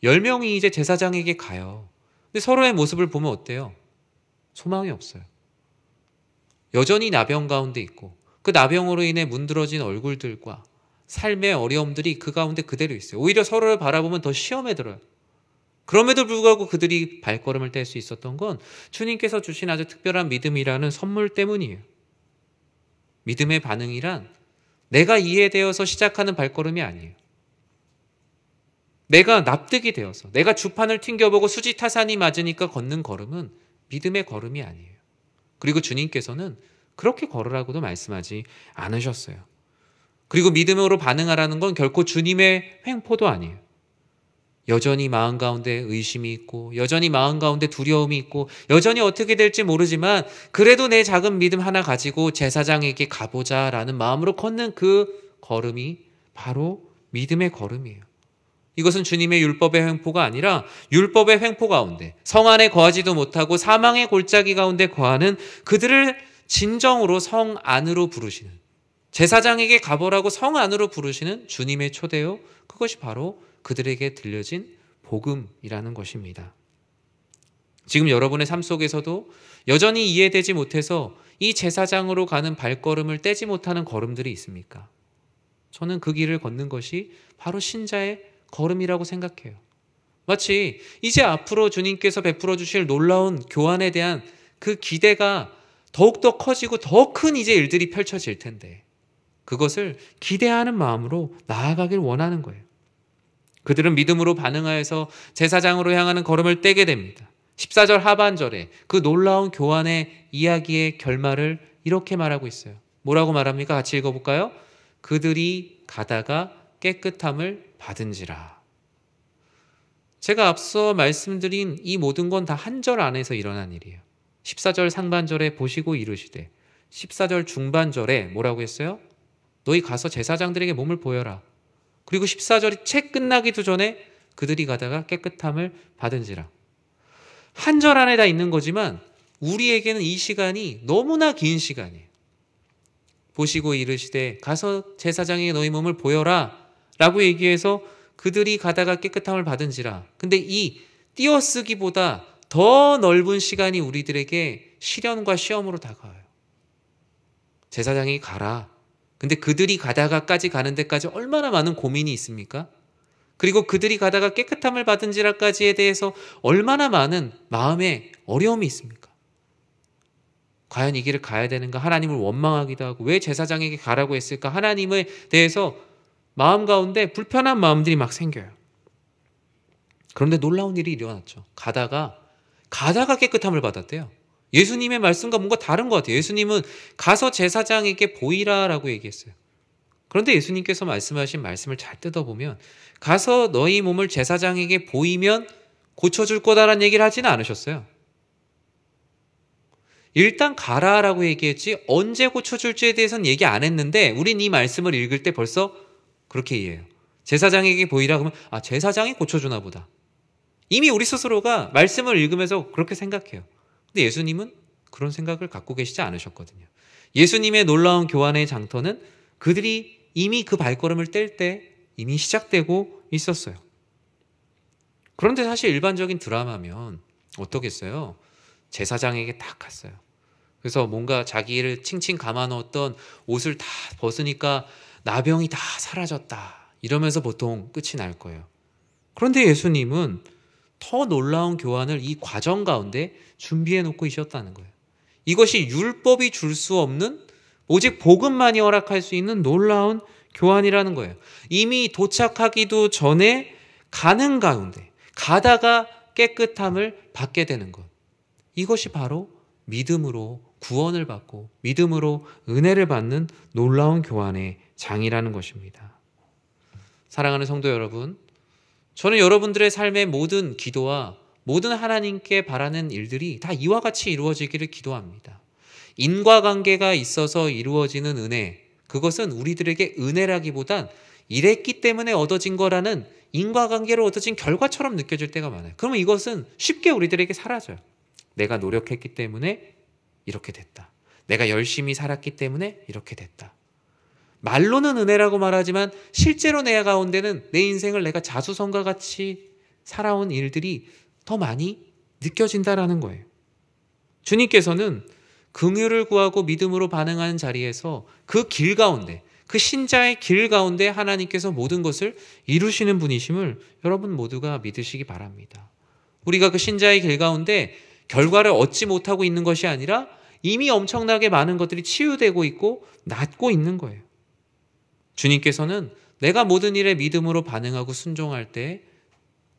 10명이 이제 제사장에게 가요. 근데 서로의 모습을 보면 어때요? 소망이 없어요. 여전히 나병 가운데 있고 그 나병으로 인해 문드러진 얼굴들과 삶의 어려움들이 그 가운데 그대로 있어요. 오히려 서로를 바라보면 더 시험에 들어요. 그럼에도 불구하고 그들이 발걸음을 뗄 수 있었던 건 주님께서 주신 아주 특별한 믿음이라는 선물 때문이에요. 믿음의 반응이란 내가 이해되어서 시작하는 발걸음이 아니에요. 내가 납득이 되어서 내가 주판을 튕겨보고 수지타산이 맞으니까 걷는 걸음은 믿음의 걸음이 아니에요. 그리고 주님께서는 그렇게 걸으라고도 말씀하지 않으셨어요. 그리고 믿음으로 반응하라는 건 결코 주님의 횡포도 아니에요. 여전히 마음 가운데 의심이 있고 여전히 마음 가운데 두려움이 있고 여전히 어떻게 될지 모르지만 그래도 내 작은 믿음 하나 가지고 제사장에게 가보자라는 마음으로 걷는 그 걸음이 바로 믿음의 걸음이에요. 이것은 주님의 율법의 횡포가 아니라 율법의 횡포 가운데 성 안에 거하지도 못하고 사망의 골짜기 가운데 거하는 그들을 진정으로 성 안으로 부르시는, 제사장에게 가보라고 성 안으로 부르시는 주님의 초대요. 그것이 바로 그들에게 들려진 복음이라는 것입니다. 지금 여러분의 삶 속에서도 여전히 이해되지 못해서 이 제사장으로 가는 발걸음을 떼지 못하는 걸음들이 있습니까? 저는 그 길을 걷는 것이 바로 신자의 걸음이라고 생각해요. 마치 이제 앞으로 주님께서 베풀어 주실 놀라운 교환에 대한 그 기대가 더욱더 커지고 더 큰 이제 일들이 펼쳐질 텐데 그것을 기대하는 마음으로 나아가길 원하는 거예요. 그들은 믿음으로 반응하여서 제사장으로 향하는 걸음을 떼게 됩니다. 14절 하반절에 그 놀라운 교환의 이야기의 결말을 이렇게 말하고 있어요. 뭐라고 말합니까? 같이 읽어볼까요? 그들이 가다가 깨끗함을 받은지라. 제가 앞서 말씀드린 이 모든 건 다 한 절 안에서 일어난 일이에요. 14절 상반절에 보시고 이르시되 14절 중반절에 뭐라고 했어요? 너희 가서 제사장들에게 몸을 보여라. 그리고 14절이 채 끝나기도 전에 그들이 가다가 깨끗함을 받은지라. 한 절 안에 다 있는 거지만 우리에게는 이 시간이 너무나 긴 시간이에요. 보시고 이르시되 가서 제사장에게 너희 몸을 보여라 라고 얘기해서 그들이 가다가 깨끗함을 받은지라. 근데 이 띄어쓰기보다 더 넓은 시간이 우리들에게 시련과 시험으로 다가와요. 제사장이 가라. 근데 그들이 가다가까지 가는 데까지 얼마나 많은 고민이 있습니까? 그리고 그들이 가다가 깨끗함을 받은지라까지에 대해서 얼마나 많은 마음의 어려움이 있습니까? 과연 이 길을 가야 되는가? 하나님을 원망하기도 하고 왜 제사장에게 가라고 했을까? 하나님에 대해서 마음 가운데 불편한 마음들이 막 생겨요. 그런데 놀라운 일이 일어났죠. 가다가 깨끗함을 받았대요. 예수님의 말씀과 뭔가 다른 것 같아요. 예수님은 가서 제사장에게 보이라라고 얘기했어요. 그런데 예수님께서 말씀하신 말씀을 잘 뜯어보면 가서 너희 몸을 제사장에게 보이면 고쳐줄 거다라는 얘기를 하지는 않으셨어요. 일단 가라라고 얘기했지 언제 고쳐줄지에 대해서는 얘기 안 했는데 우린 이 말씀을 읽을 때 벌써 그렇게 이해해요. 제사장에게 보이라 그러면 제사장이 고쳐주나 보다. 이미 우리 스스로가 말씀을 읽으면서 그렇게 생각해요. 근데 예수님은 그런 생각을 갖고 계시지 않으셨거든요. 예수님의 놀라운 교환의 장터는 그들이 이미 그 발걸음을 뗄 때 이미 시작되고 있었어요. 그런데 사실 일반적인 드라마면 어떻겠어요? 제사장에게 딱 갔어요. 그래서 뭔가 자기를 칭칭 감아놓았던 옷을 다 벗으니까 나병이 다 사라졌다. 이러면서 보통 끝이 날 거예요. 그런데 예수님은 더 놀라운 교환을 이 과정 가운데 준비해 놓고 있었다는 거예요. 이것이 율법이 줄 수 없는 오직 복음만이 허락할 수 있는 놀라운 교환이라는 거예요. 이미 도착하기도 전에 가는 가운데 가다가 깨끗함을 받게 되는 것. 이것이 바로 믿음으로 구원을 받고 믿음으로 은혜를 받는 놀라운 교환의 장이라는 것입니다. 사랑하는 성도 여러분, 저는 여러분들의 삶의 모든 기도와 모든 하나님께 바라는 일들이 다 이와 같이 이루어지기를 기도합니다. 인과관계가 있어서 이루어지는 은혜, 그것은 우리들에게 은혜라기보단 이랬기 때문에 얻어진 거라는 인과관계로 얻어진 결과처럼 느껴질 때가 많아요. 그러면 이것은 쉽게 우리들에게 사라져요. 내가 노력했기 때문에 이렇게 됐다. 내가 열심히 살았기 때문에 이렇게 됐다. 말로는 은혜라고 말하지만 실제로 내 가운데는 내 인생을 내가 자수성가 같이 살아온 일들이 더 많이 느껴진다라는 거예요. 주님께서는 긍휼을 구하고 믿음으로 반응하는 자리에서 그 길 가운데, 그 신자의 길 가운데 하나님께서 모든 것을 이루시는 분이심을 여러분 모두가 믿으시기 바랍니다. 우리가 그 신자의 길 가운데 결과를 얻지 못하고 있는 것이 아니라 이미 엄청나게 많은 것들이 치유되고 있고 낫고 있는 거예요. 주님께서는 내가 모든 일에 믿음으로 반응하고 순종할 때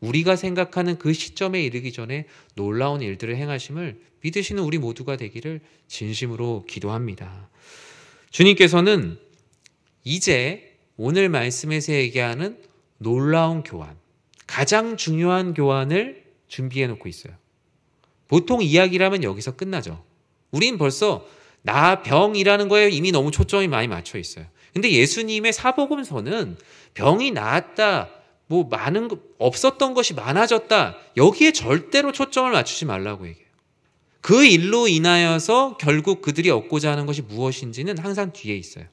우리가 생각하는 그 시점에 이르기 전에 놀라운 일들을 행하심을 믿으시는 우리 모두가 되기를 진심으로 기도합니다. 주님께서는 이제 오늘 말씀에서 얘기하는 놀라운 교환, 가장 중요한 교환을 준비해 놓고 있어요. 보통 이야기라면 여기서 끝나죠. 우린 벌써 나 병이라는 거에 이미 너무 초점이 많이 맞춰 있어요. 근데 예수님의 사복음서는 병이 나았다, 없었던 것이 많아졌다, 여기에 절대로 초점을 맞추지 말라고 얘기해요. 그 일로 인하여서 결국 그들이 얻고자 하는 것이 무엇인지는 항상 뒤에 있어요.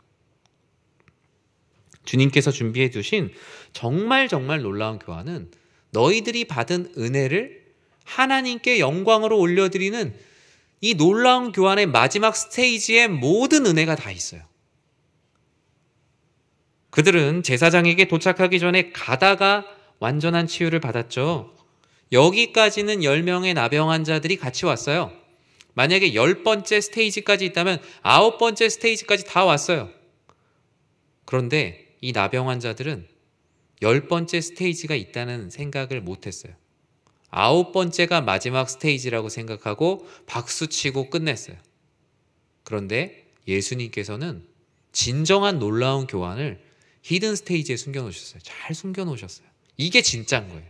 주님께서 준비해 두신 정말 놀라운 교환은 너희들이 받은 은혜를 하나님께 영광으로 올려드리는 이 놀라운 교환의 마지막 스테이지에 모든 은혜가 다 있어요. 그들은 제사장에게 도착하기 전에 가다가 완전한 치유를 받았죠. 여기까지는 10명의 나병 환자들이 같이 왔어요. 만약에 10번째 스테이지까지 있다면 9번째 스테이지까지 다 왔어요. 그런데 이 나병 환자들은 10번째 스테이지가 있다는 생각을 못했어요. 9번째가 마지막 스테이지라고 생각하고 박수치고 끝냈어요. 그런데 예수님께서는 진정한 놀라운 교환을 히든 스테이지에 숨겨놓으셨어요. 잘 숨겨놓으셨어요. 이게 진짜인 거예요.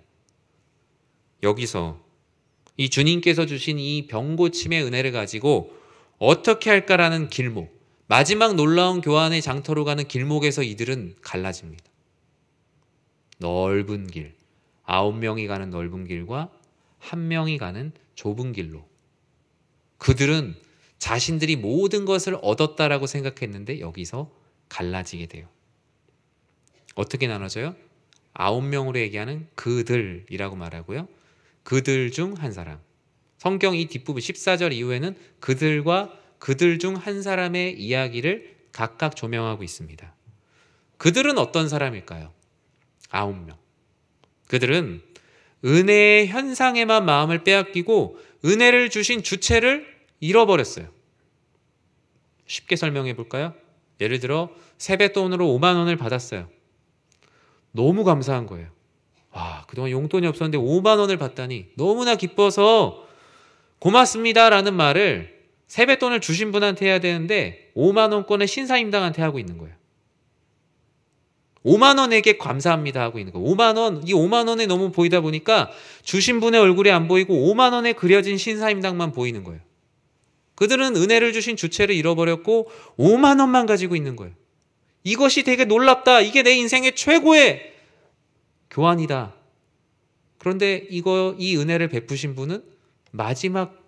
여기서 이 주님께서 주신 이 병고침의 은혜를 가지고 어떻게 할까라는 길목, 마지막 놀라운 교환의 장터로 가는 길목에서 이들은 갈라집니다. 넓은 길, 9명이 가는 넓은 길과 1명이 가는 좁은 길로. 그들은 자신들이 모든 것을 얻었다라고 생각했는데 여기서 갈라지게 돼요. 어떻게 나눠져요? 9명으로 얘기하는 그들이라고 말하고요. 그들 중 한 사람. 성경 이 뒷부분 14절 이후에는 그들과 그들 중 한 사람의 이야기를 각각 조명하고 있습니다. 그들은 어떤 사람일까요? 9명. 그들은 은혜의 현상에만 마음을 빼앗기고 은혜를 주신 주체를 잃어버렸어요. 쉽게 설명해 볼까요? 예를 들어 세뱃돈으로 5만 원을 받았어요. 너무 감사한 거예요. 와, 그동안 용돈이 없었는데 5만 원을 받다니 너무나 기뻐서 고맙습니다라는 말을 세뱃돈을 주신 분한테 해야 되는데 5만 원권의 신사임당한테 하고 있는 거예요. 5만 원에게 감사합니다 하고 있는 거예요. 5만 원, 이 5만 원에 너무 보이다 보니까 주신 분의 얼굴이 안 보이고 5만 원에 그려진 신사임당만 보이는 거예요. 그들은 은혜를 주신 주체를 잃어버렸고 5만 원만 가지고 있는 거예요. 이것이 되게 놀랍다. 이게 내 인생의 최고의 교환이다. 그런데 이 은혜를 베푸신 분은 마지막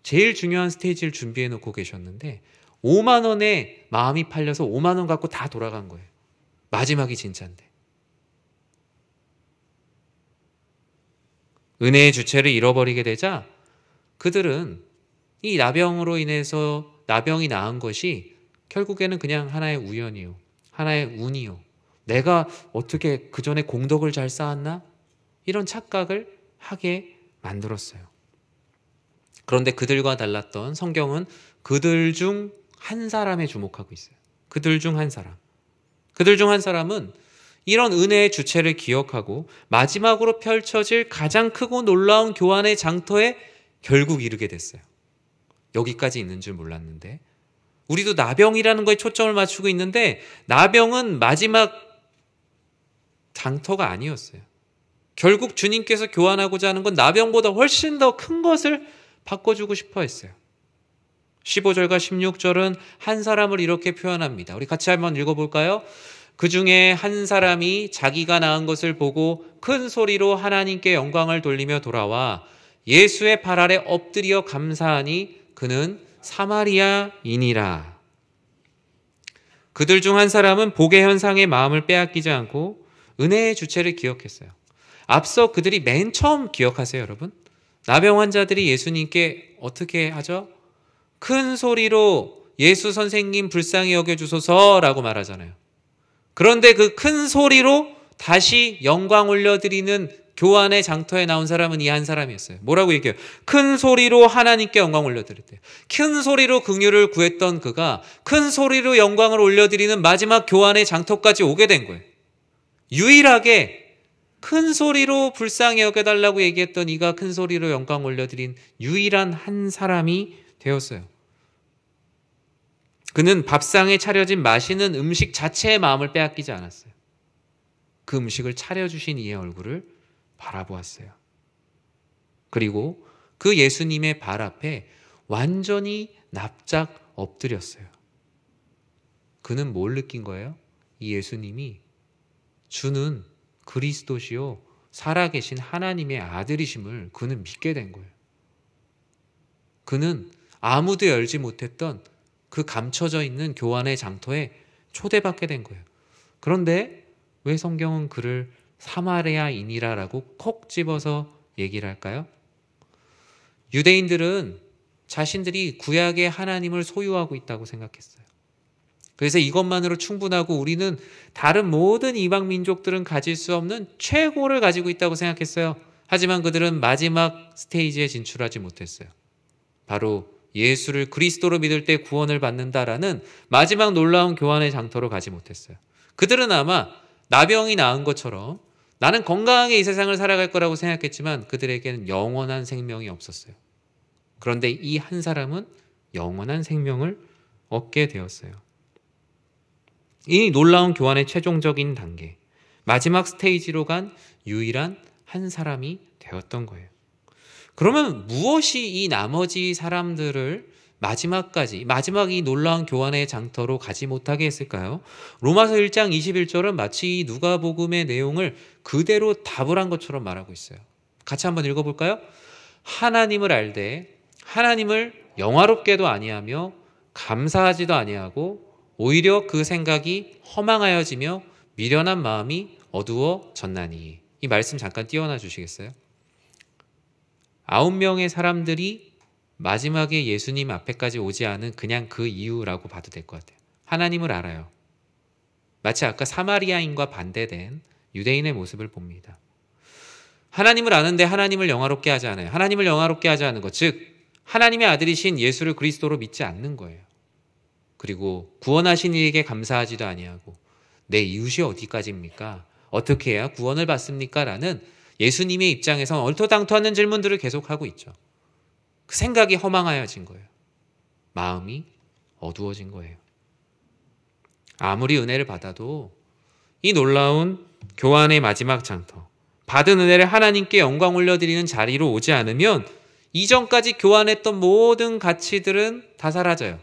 제일 중요한 스테이지를 준비해 놓고 계셨는데 5만 원에 마음이 팔려서 5만 원 갖고 다 돌아간 거예요. 마지막이 진짜인데. 은혜의 주체를 잃어버리게 되자 그들은 이 나병으로 인해서 나병이 나은 것이 결국에는 그냥 하나의 우연이요. 하나의 운이요. 내가 어떻게 그 전에 공덕을 잘 쌓았나? 이런 착각을 하게 만들었어요. 그런데 그들과 달랐던 성경은 그들 중 한 사람에 주목하고 있어요. 그들 중 한 사람. 그들 중 한 사람은 이런 은혜의 주체를 기억하고 마지막으로 펼쳐질 가장 크고 놀라운 교환의 장터에 결국 이르게 됐어요. 여기까지 있는 줄 몰랐는데 우리도 나병이라는 거에 초점을 맞추고 있는데 나병은 마지막 장터가 아니었어요. 결국 주님께서 교환하고자 하는 건 나병보다 훨씬 더 큰 것을 바꿔주고 싶어 했어요. 15절과 16절은 한 사람을 이렇게 표현합니다. 우리 같이 한번 읽어볼까요? 그 중에 한 사람이 자기가 낳은 것을 보고 큰 소리로 하나님께 영광을 돌리며 돌아와 예수의 발 아래 엎드려 감사하니 그는 사마리아인이라. 그들 중 한 사람은 복의 현상에 마음을 빼앗기지 않고 은혜의 주체를 기억했어요. 앞서 그들이 맨 처음 기억하세요, 여러분? 나병 환자들이 예수님께 어떻게 하죠? 큰 소리로 예수 선생님 불쌍히 여겨주소서라고 말하잖아요. 그런데 그 큰 소리로 다시 영광 올려드리는 교환의 장터에 나온 사람은 이 한 사람이었어요. 뭐라고 얘기해요? 큰 소리로 하나님께 영광 올려드렸대요. 큰 소리로 긍휼을 구했던 그가 큰 소리로 영광을 올려드리는 마지막 교환의 장터까지 오게 된 거예요. 유일하게 큰 소리로 불쌍히 여겨달라고 얘기했던 이가 큰 소리로 영광 올려드린 유일한 한 사람이 되었어요. 그는 밥상에 차려진 맛있는 음식 자체의 마음을 빼앗기지 않았어요. 그 음식을 차려주신 이의 얼굴을 바라보았어요. 그리고 그 예수님의 발 앞에 완전히 납작 엎드렸어요. 그는 뭘 느낀 거예요? 이 예수님이 주는 그리스도시요 살아계신 하나님의 아들이심을 그는 믿게 된 거예요. 그는 아무도 열지 못했던 그 감춰져 있는 교환의 장터에 초대받게 된 거예요. 그런데 왜 성경은 그를 사마리아인이라고 콕 집어서 얘기를 할까요? 유대인들은 자신들이 구약의 하나님을 소유하고 있다고 생각했어요. 그래서 이것만으로 충분하고 우리는 다른 모든 이방 민족들은 가질 수 없는 최고를 가지고 있다고 생각했어요. 하지만 그들은 마지막 스테이지에 진출하지 못했어요. 바로 예수를 그리스도로 믿을 때 구원을 받는다라는 마지막 놀라운 교환의 장터로 가지 못했어요. 그들은 아마 나병이 나은 것처럼 나는 건강하게 이 세상을 살아갈 거라고 생각했지만 그들에게는 영원한 생명이 없었어요. 그런데 이 한 사람은 영원한 생명을 얻게 되었어요. 이 놀라운 교환의 최종적인 단계, 마지막 스테이지로 간 유일한 한 사람이 되었던 거예요. 그러면 무엇이 이 나머지 사람들을 마지막 이 놀라운 교환의 장터로 가지 못하게 했을까요? 로마서 1장 21절은 마치 이 누가복음의 내용을 그대로 답을 한 것처럼 말하고 있어요. 같이 한번 읽어볼까요? 하나님을 알되 하나님을 영화롭게도 아니하며 감사하지도 아니하고 오히려 그 생각이 허망하여지며 미련한 마음이 어두워졌나니. 이 말씀 잠깐 띄워놔 주시겠어요? 9명의 사람들이 마지막에 예수님 앞에까지 오지 않은 그냥 그 이유라고 봐도 될 것 같아요. 하나님을 알아요. 마치 아까 사마리아인과 반대된 유대인의 모습을 봅니다. 하나님을 아는데 하나님을 영화롭게 하지 않아요. 하나님을 영화롭게 하지 않는 것, 즉 하나님의 아들이신 예수를 그리스도로 믿지 않는 거예요. 그리고 구원하신 이에게 감사하지도 아니하고 내 이웃이 어디까지입니까? 어떻게 해야 구원을 받습니까? 라는 예수님의 입장에서 얼토당토하는 질문들을 계속하고 있죠. 그 생각이 허망하여진 거예요. 마음이 어두워진 거예요. 아무리 은혜를 받아도 이 놀라운 교환의 마지막 장터, 받은 은혜를 하나님께 영광 올려드리는 자리로 오지 않으면 이전까지 교환했던 모든 가치들은 다 사라져요.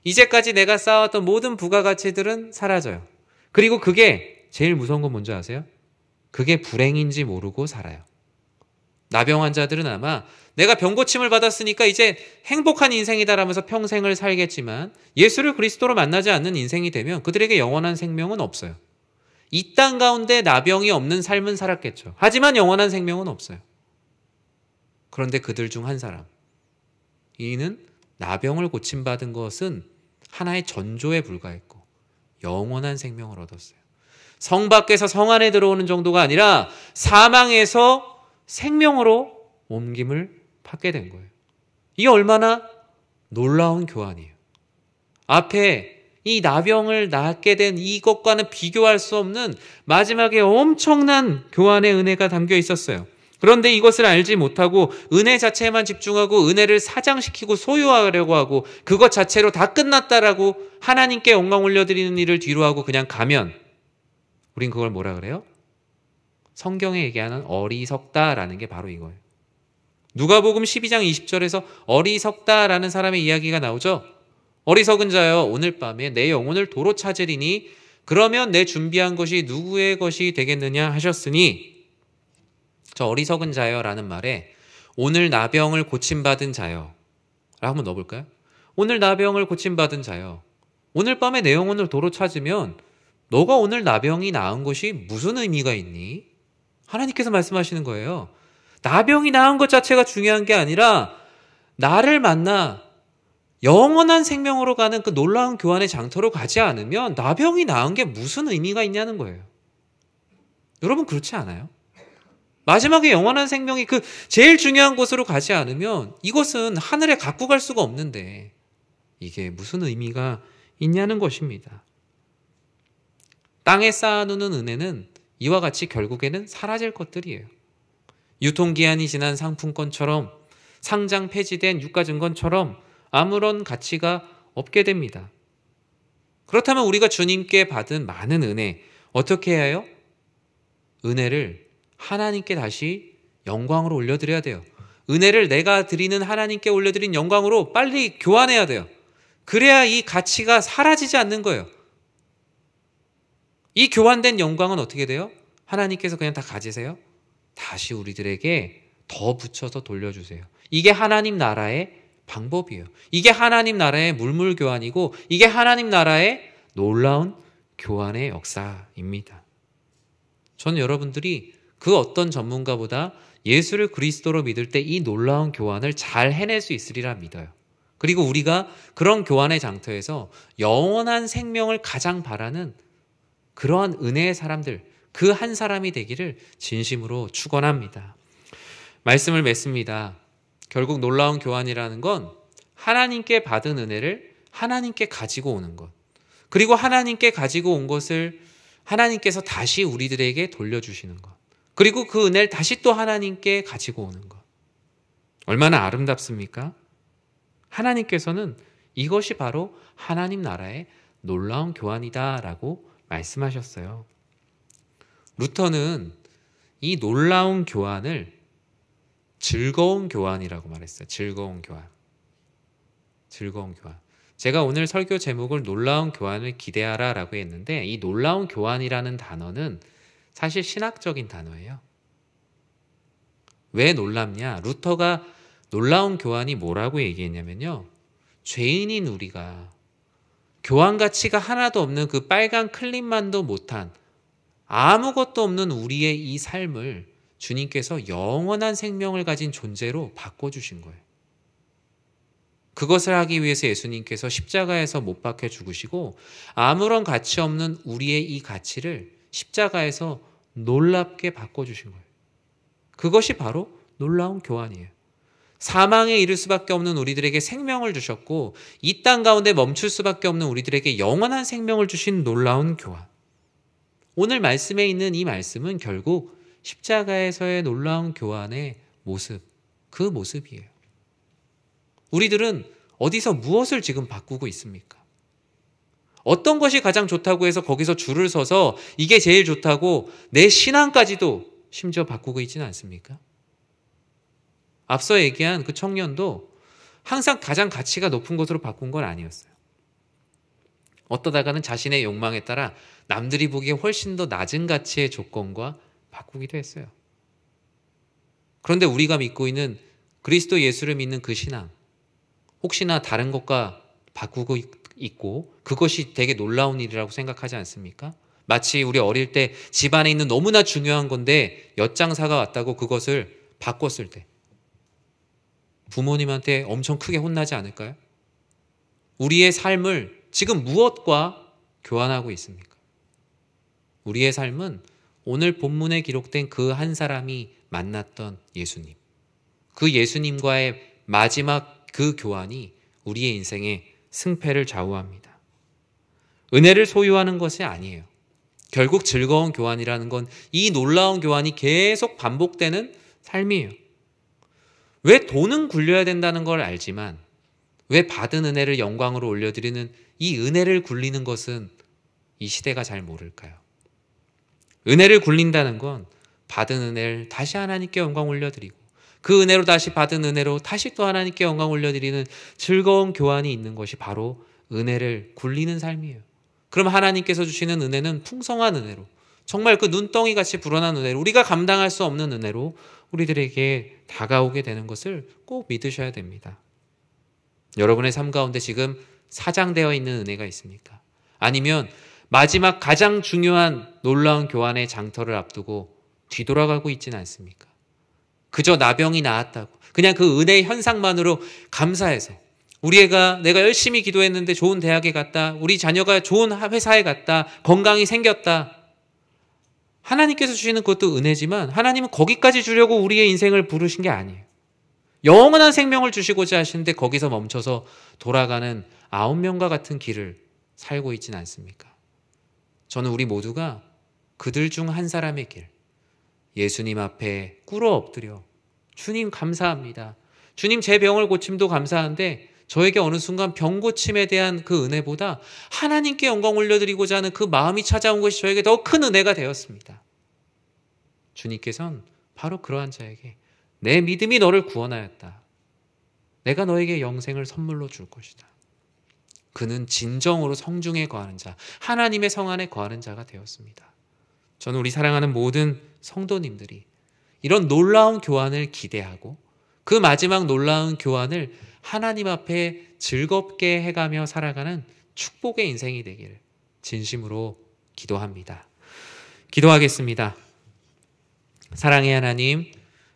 이제까지 내가 쌓아왔던 모든 부가가치들은 사라져요. 그리고 그게 제일 무서운 건 뭔지 아세요? 그게 불행인지 모르고 살아요. 나병 환자들은 아마 내가 병고침을 받았으니까 이제 행복한 인생이다라면서 평생을 살겠지만 예수를 그리스도로 만나지 않는 인생이 되면 그들에게 영원한 생명은 없어요. 이 땅 가운데 나병이 없는 삶은 살았겠죠. 하지만 영원한 생명은 없어요. 그런데 그들 중 한 사람, 이는 나병을 고침받은 것은 하나의 전조에 불과했고 영원한 생명을 얻었어요. 성 밖에서 성 안에 들어오는 정도가 아니라 사망에서 생명으로 옮김을 받게 된 거예요. 이게 얼마나 놀라운 교환이에요. 앞에 이 나병을 낫게 된 이것과는 비교할 수 없는 마지막에 엄청난 교환의 은혜가 담겨 있었어요. 그런데 이것을 알지 못하고 은혜 자체에만 집중하고 은혜를 사장시키고 소유하려고 하고 그것 자체로 다 끝났다라고 하나님께 영광 올려드리는 일을 뒤로 하고 그냥 가면 우린 그걸 뭐라 그래요? 성경에 얘기하는 어리석다라는 게 바로 이거예요. 누가복음 12장 20절에서 어리석다라는 사람의 이야기가 나오죠. 어리석은 자여 오늘 밤에 내 영혼을 도로 찾으리니 그러면 내 준비한 것이 누구의 것이 되겠느냐 하셨으니, 저 어리석은 자여라는 말에 오늘 나병을 고침받은 자여 라고 한번 넣어볼까요? 오늘 나병을 고침받은 자여, 오늘 밤에 내 영혼을 도로 찾으면 너가 오늘 나병이 나은 것이 무슨 의미가 있니? 하나님께서 말씀하시는 거예요. 나병이 나은 것 자체가 중요한 게 아니라 나를 만나 영원한 생명으로 가는 그 놀라운 교환의 장터로 가지 않으면 나병이 나은 게 무슨 의미가 있냐는 거예요. 여러분 그렇지 않아요? 마지막에 영원한 생명이 그 제일 중요한 곳으로 가지 않으면 이것은 하늘에 갖고 갈 수가 없는데 이게 무슨 의미가 있냐는 것입니다. 땅에 쌓아놓는 은혜는 이와 같이 결국에는 사라질 것들이에요. 유통기한이 지난 상품권처럼, 상장 폐지된 유가증권처럼 아무런 가치가 없게 됩니다. 그렇다면 우리가 주님께 받은 많은 은혜, 어떻게 해야 해요? 은혜를 하나님께 다시 영광으로 올려드려야 돼요. 은혜를 내가 드리는 하나님께 올려드린 영광으로 빨리 교환해야 돼요. 그래야 이 가치가 사라지지 않는 거예요. 이 교환된 영광은 어떻게 돼요? 하나님께서 그냥 다 가지세요? 다시 우리들에게 더 붙여서 돌려주세요. 이게 하나님 나라의 방법이에요. 이게 하나님 나라의 물물교환이고, 이게 하나님 나라의 놀라운 교환의 역사입니다. 저는 여러분들이 그 어떤 전문가보다 예수를 그리스도로 믿을 때 이 놀라운 교환을 잘 해낼 수 있으리라 믿어요. 그리고 우리가 그런 교환의 장터에서 영원한 생명을 가장 바라는 그러한 은혜의 사람들, 그 한 사람이 되기를 진심으로 축원합니다. 말씀을 맺습니다. 결국 놀라운 교환이라는 건 하나님께 받은 은혜를 하나님께 가지고 오는 것, 그리고 하나님께 가지고 온 것을 하나님께서 다시 우리들에게 돌려주시는 것, 그리고 그 은혜를 다시 또 하나님께 가지고 오는 것. 얼마나 아름답습니까? 하나님께서는 이것이 바로 하나님 나라의 놀라운 교환이다라고 말씀하셨어요. 루터는 이 놀라운 교환을 즐거운 교환이라고 말했어요. 즐거운 교환. 즐거운 교환. 제가 오늘 설교 제목을 놀라운 교환을 기대하라 라고 했는데, 이 놀라운 교환이라는 단어는 사실 신학적인 단어예요. 왜 놀랍냐? 루터가 놀라운 교환이 뭐라고 얘기했냐면요, 죄인인 우리가 교환 가치가 하나도 없는 그 빨간 클립만도 못한 아무것도 없는 우리의 이 삶을 주님께서 영원한 생명을 가진 존재로 바꿔주신 거예요. 그것을 하기 위해서 예수님께서 십자가에서 못 박혀 죽으시고, 아무런 가치 없는 우리의 이 가치를 십자가에서 놀랍게 바꿔주신 거예요. 그것이 바로 놀라운 교환이에요. 사망에 이를 수밖에 없는 우리들에게 생명을 주셨고, 이 땅 가운데 멈출 수밖에 없는 우리들에게 영원한 생명을 주신 놀라운 교환. 오늘 말씀에 있는 이 말씀은 결국 십자가에서의 놀라운 교환의 모습, 그 모습이에요. 우리들은 어디서 무엇을 지금 바꾸고 있습니까? 어떤 것이 가장 좋다고 해서 거기서 줄을 서서 이게 제일 좋다고 내 신앙까지도 심지어 바꾸고 있지는 않습니까? 앞서 얘기한 그 청년도 항상 가장 가치가 높은 것으로 바꾼 건 아니었어요. 어떠다가는 자신의 욕망에 따라 남들이 보기에 훨씬 더 낮은 가치의 조건과 바꾸기도 했어요. 그런데 우리가 믿고 있는 그리스도 예수를 믿는 그 신앙, 혹시나 다른 것과 바꾸고 있고 그것이 되게 놀라운 일이라고 생각하지 않습니까? 마치 우리 어릴 때 집안에 있는 너무나 중요한 건데 엿장사가 왔다고 그것을 바꿨을 때 부모님한테 엄청 크게 혼나지 않을까요? 우리의 삶을 지금 무엇과 교환하고 있습니까? 우리의 삶은 오늘 본문에 기록된 그 한 사람이 만났던 예수님, 그 예수님과의 마지막 그 교환이 우리의 인생의 승패를 좌우합니다. 은혜를 소유하는 것이 아니에요. 결국 즐거운 교환이라는 건 이 놀라운 교환이 계속 반복되는 삶이에요. 왜 돈은 굴려야 된다는 걸 알지만 왜 받은 은혜를 영광으로 올려드리는 이 은혜를 굴리는 것은 이 시대가 잘 모를까요? 은혜를 굴린다는 건 받은 은혜를 다시 하나님께 영광 올려드리고 그 은혜로 다시 받은 은혜로 다시 또 하나님께 영광 올려드리는 즐거운 교환이 있는 것이 바로 은혜를 굴리는 삶이에요. 그럼 하나님께서 주시는 은혜는 풍성한 은혜로, 정말 그 눈덩이같이 불어난 은혜로, 우리가 감당할 수 없는 은혜로 우리들에게 다가오게 되는 것을 꼭 믿으셔야 됩니다. 여러분의 삶 가운데 지금 사장되어 있는 은혜가 있습니까? 아니면 마지막 가장 중요한 놀라운 교환의 장터를 앞두고 뒤돌아가고 있지는 않습니까? 그저 나병이 나았다고 그냥 그 은혜의 현상만으로 감사해서 우리 애가 내가 열심히 기도했는데 좋은 대학에 갔다, 우리 자녀가 좋은 회사에 갔다, 건강이 생겼다. 하나님께서 주시는 그것도 은혜지만 하나님은 거기까지 주려고 우리의 인생을 부르신 게 아니에요. 영원한 생명을 주시고자 하시는데 거기서 멈춰서 돌아가는 9명과 같은 길을 살고 있지는 않습니까? 저는 우리 모두가 그들 중 한 사람의 길, 예수님 앞에 꿇어 엎드려 주님 감사합니다. 주님 제 병을 고침도 감사한데 저에게 어느 순간 병 고침에 대한 그 은혜보다 하나님께 영광 올려드리고자 하는 그 마음이 찾아온 것이 저에게 더 큰 은혜가 되었습니다. 주님께서는 바로 그러한 자에게 내 믿음이 너를 구원하였다. 내가 너에게 영생을 선물로 줄 것이다. 그는 진정으로 성중에 거하는 자, 하나님의 성 안에 거하는 자가 되었습니다. 저는 우리 사랑하는 모든 성도님들이 이런 놀라운 교환을 기대하고 그 마지막 놀라운 교환을 하나님 앞에 즐겁게 해가며 살아가는 축복의 인생이 되기를 진심으로 기도합니다. 기도하겠습니다. 사랑의 하나님,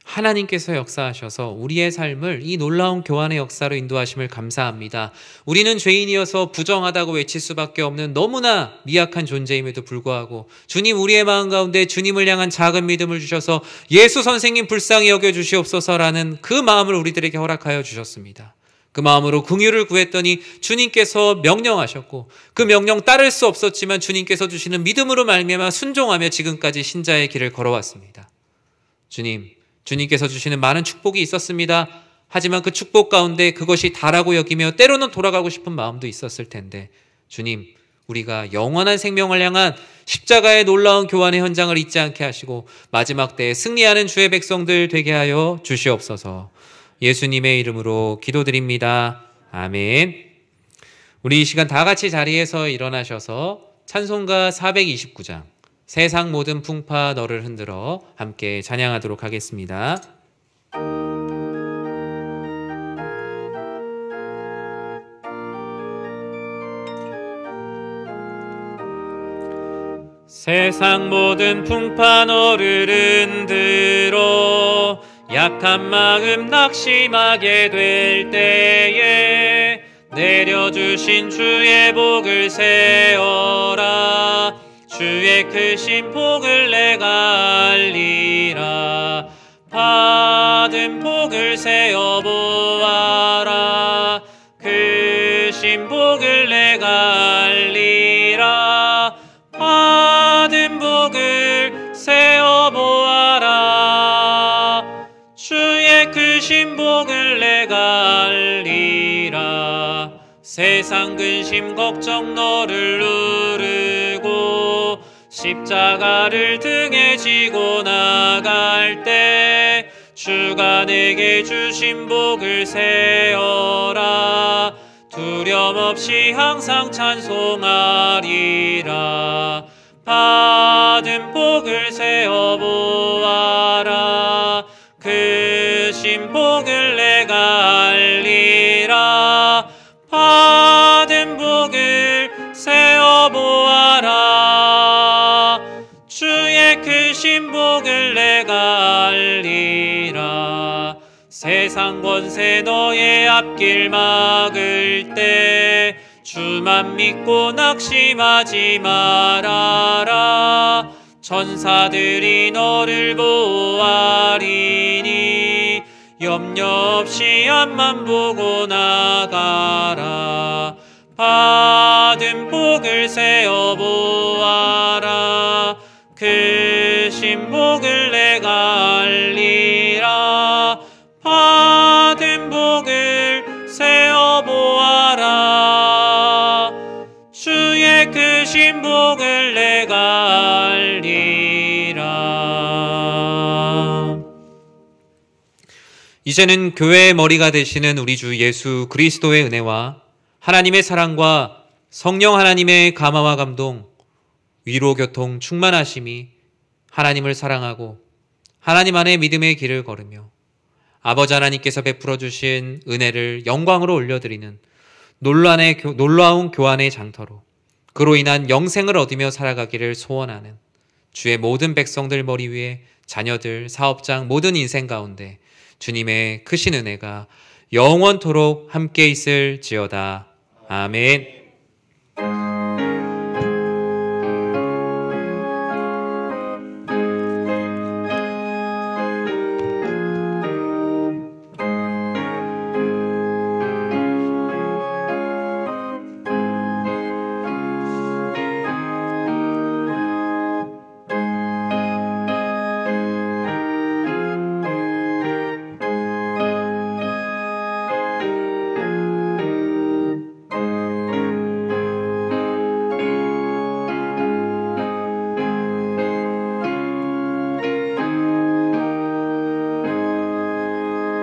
하나님께서 역사하셔서 우리의 삶을 이 놀라운 교환의 역사로 인도하심을 감사합니다. 우리는 죄인이어서 부정하다고 외칠 수밖에 없는 너무나 미약한 존재임에도 불구하고 주님, 우리의 마음 가운데 주님을 향한 작은 믿음을 주셔서 예수 선생님 불쌍히 여겨주시옵소서라는 그 마음을 우리들에게 허락하여 주셨습니다. 그 마음으로 긍휼을 구했더니 주님께서 명령하셨고 그 명령 따를 수 없었지만 주님께서 주시는 믿음으로 말미암아 순종하며 지금까지 신자의 길을 걸어왔습니다. 주님께서 주시는 많은 축복이 있었습니다. 하지만 그 축복 가운데 그것이 다라고 여기며 때로는 돌아가고 싶은 마음도 있었을 텐데 주님, 우리가 영원한 생명을 향한 십자가의 놀라운 교환의 현장을 잊지 않게 하시고 마지막 때에 승리하는 주의 백성들 되게 하여 주시옵소서. 예수님의 이름으로 기도드립니다. 아멘. 우리 이 시간 다 같이 자리에서 일어나셔서 찬송가 429장 세상 모든 풍파 너를 흔들어 함께 찬양하도록 하겠습니다. 세상 모든 풍파 너를 흔들어 약한 마음 낙심하게 될 때에 내려주신 주의 복을 세어라. 주의 크신 복을 내가 알리라. 받은 복을 세어보아라. 크신 복을 내가 알리라. 받은 복을 세어보아라. 주의 크신 복을 내가 알리라. 세상 근심 걱정 너를 누르고 십자가를 등에 지고 나갈 때 주가 내게 주신 복을 세어라. 두려움 없이 항상 찬송하리라. 받은 복을 세어보아라. 크신 복을 내가 알리라. 받은 복을 세어보아라. 주의 크신 복을 내가 알리라. 세상 권세 너의 앞길 막을 때 주만 믿고 낙심하지 말아라. 천사들이 너를 보호하리니 염려 없이 앞만 보고 나가라. 받은 복을 세어보아라. 크신 복을 내가 알리라. 받은 복을 세어보아라. 주의 크신 복을 내가 알리라. 이제는 교회의 머리가 되시는 우리 주 예수 그리스도의 은혜와 하나님의 사랑과 성령 하나님의 감화와 감동, 위로 교통 충만하심이 하나님을 사랑하고 하나님 안에 믿음의 길을 걸으며 아버지 하나님께서 베풀어 주신 은혜를 영광으로 올려드리는 놀라운 교환의 장터로 그로 인한 영생을 얻으며 살아가기를 소원하는 주의 모든 백성들 머리 위에 자녀들, 사업장 모든 인생 가운데 주님의 크신 은혜가 영원토록 함께 있을지어다. 아멘.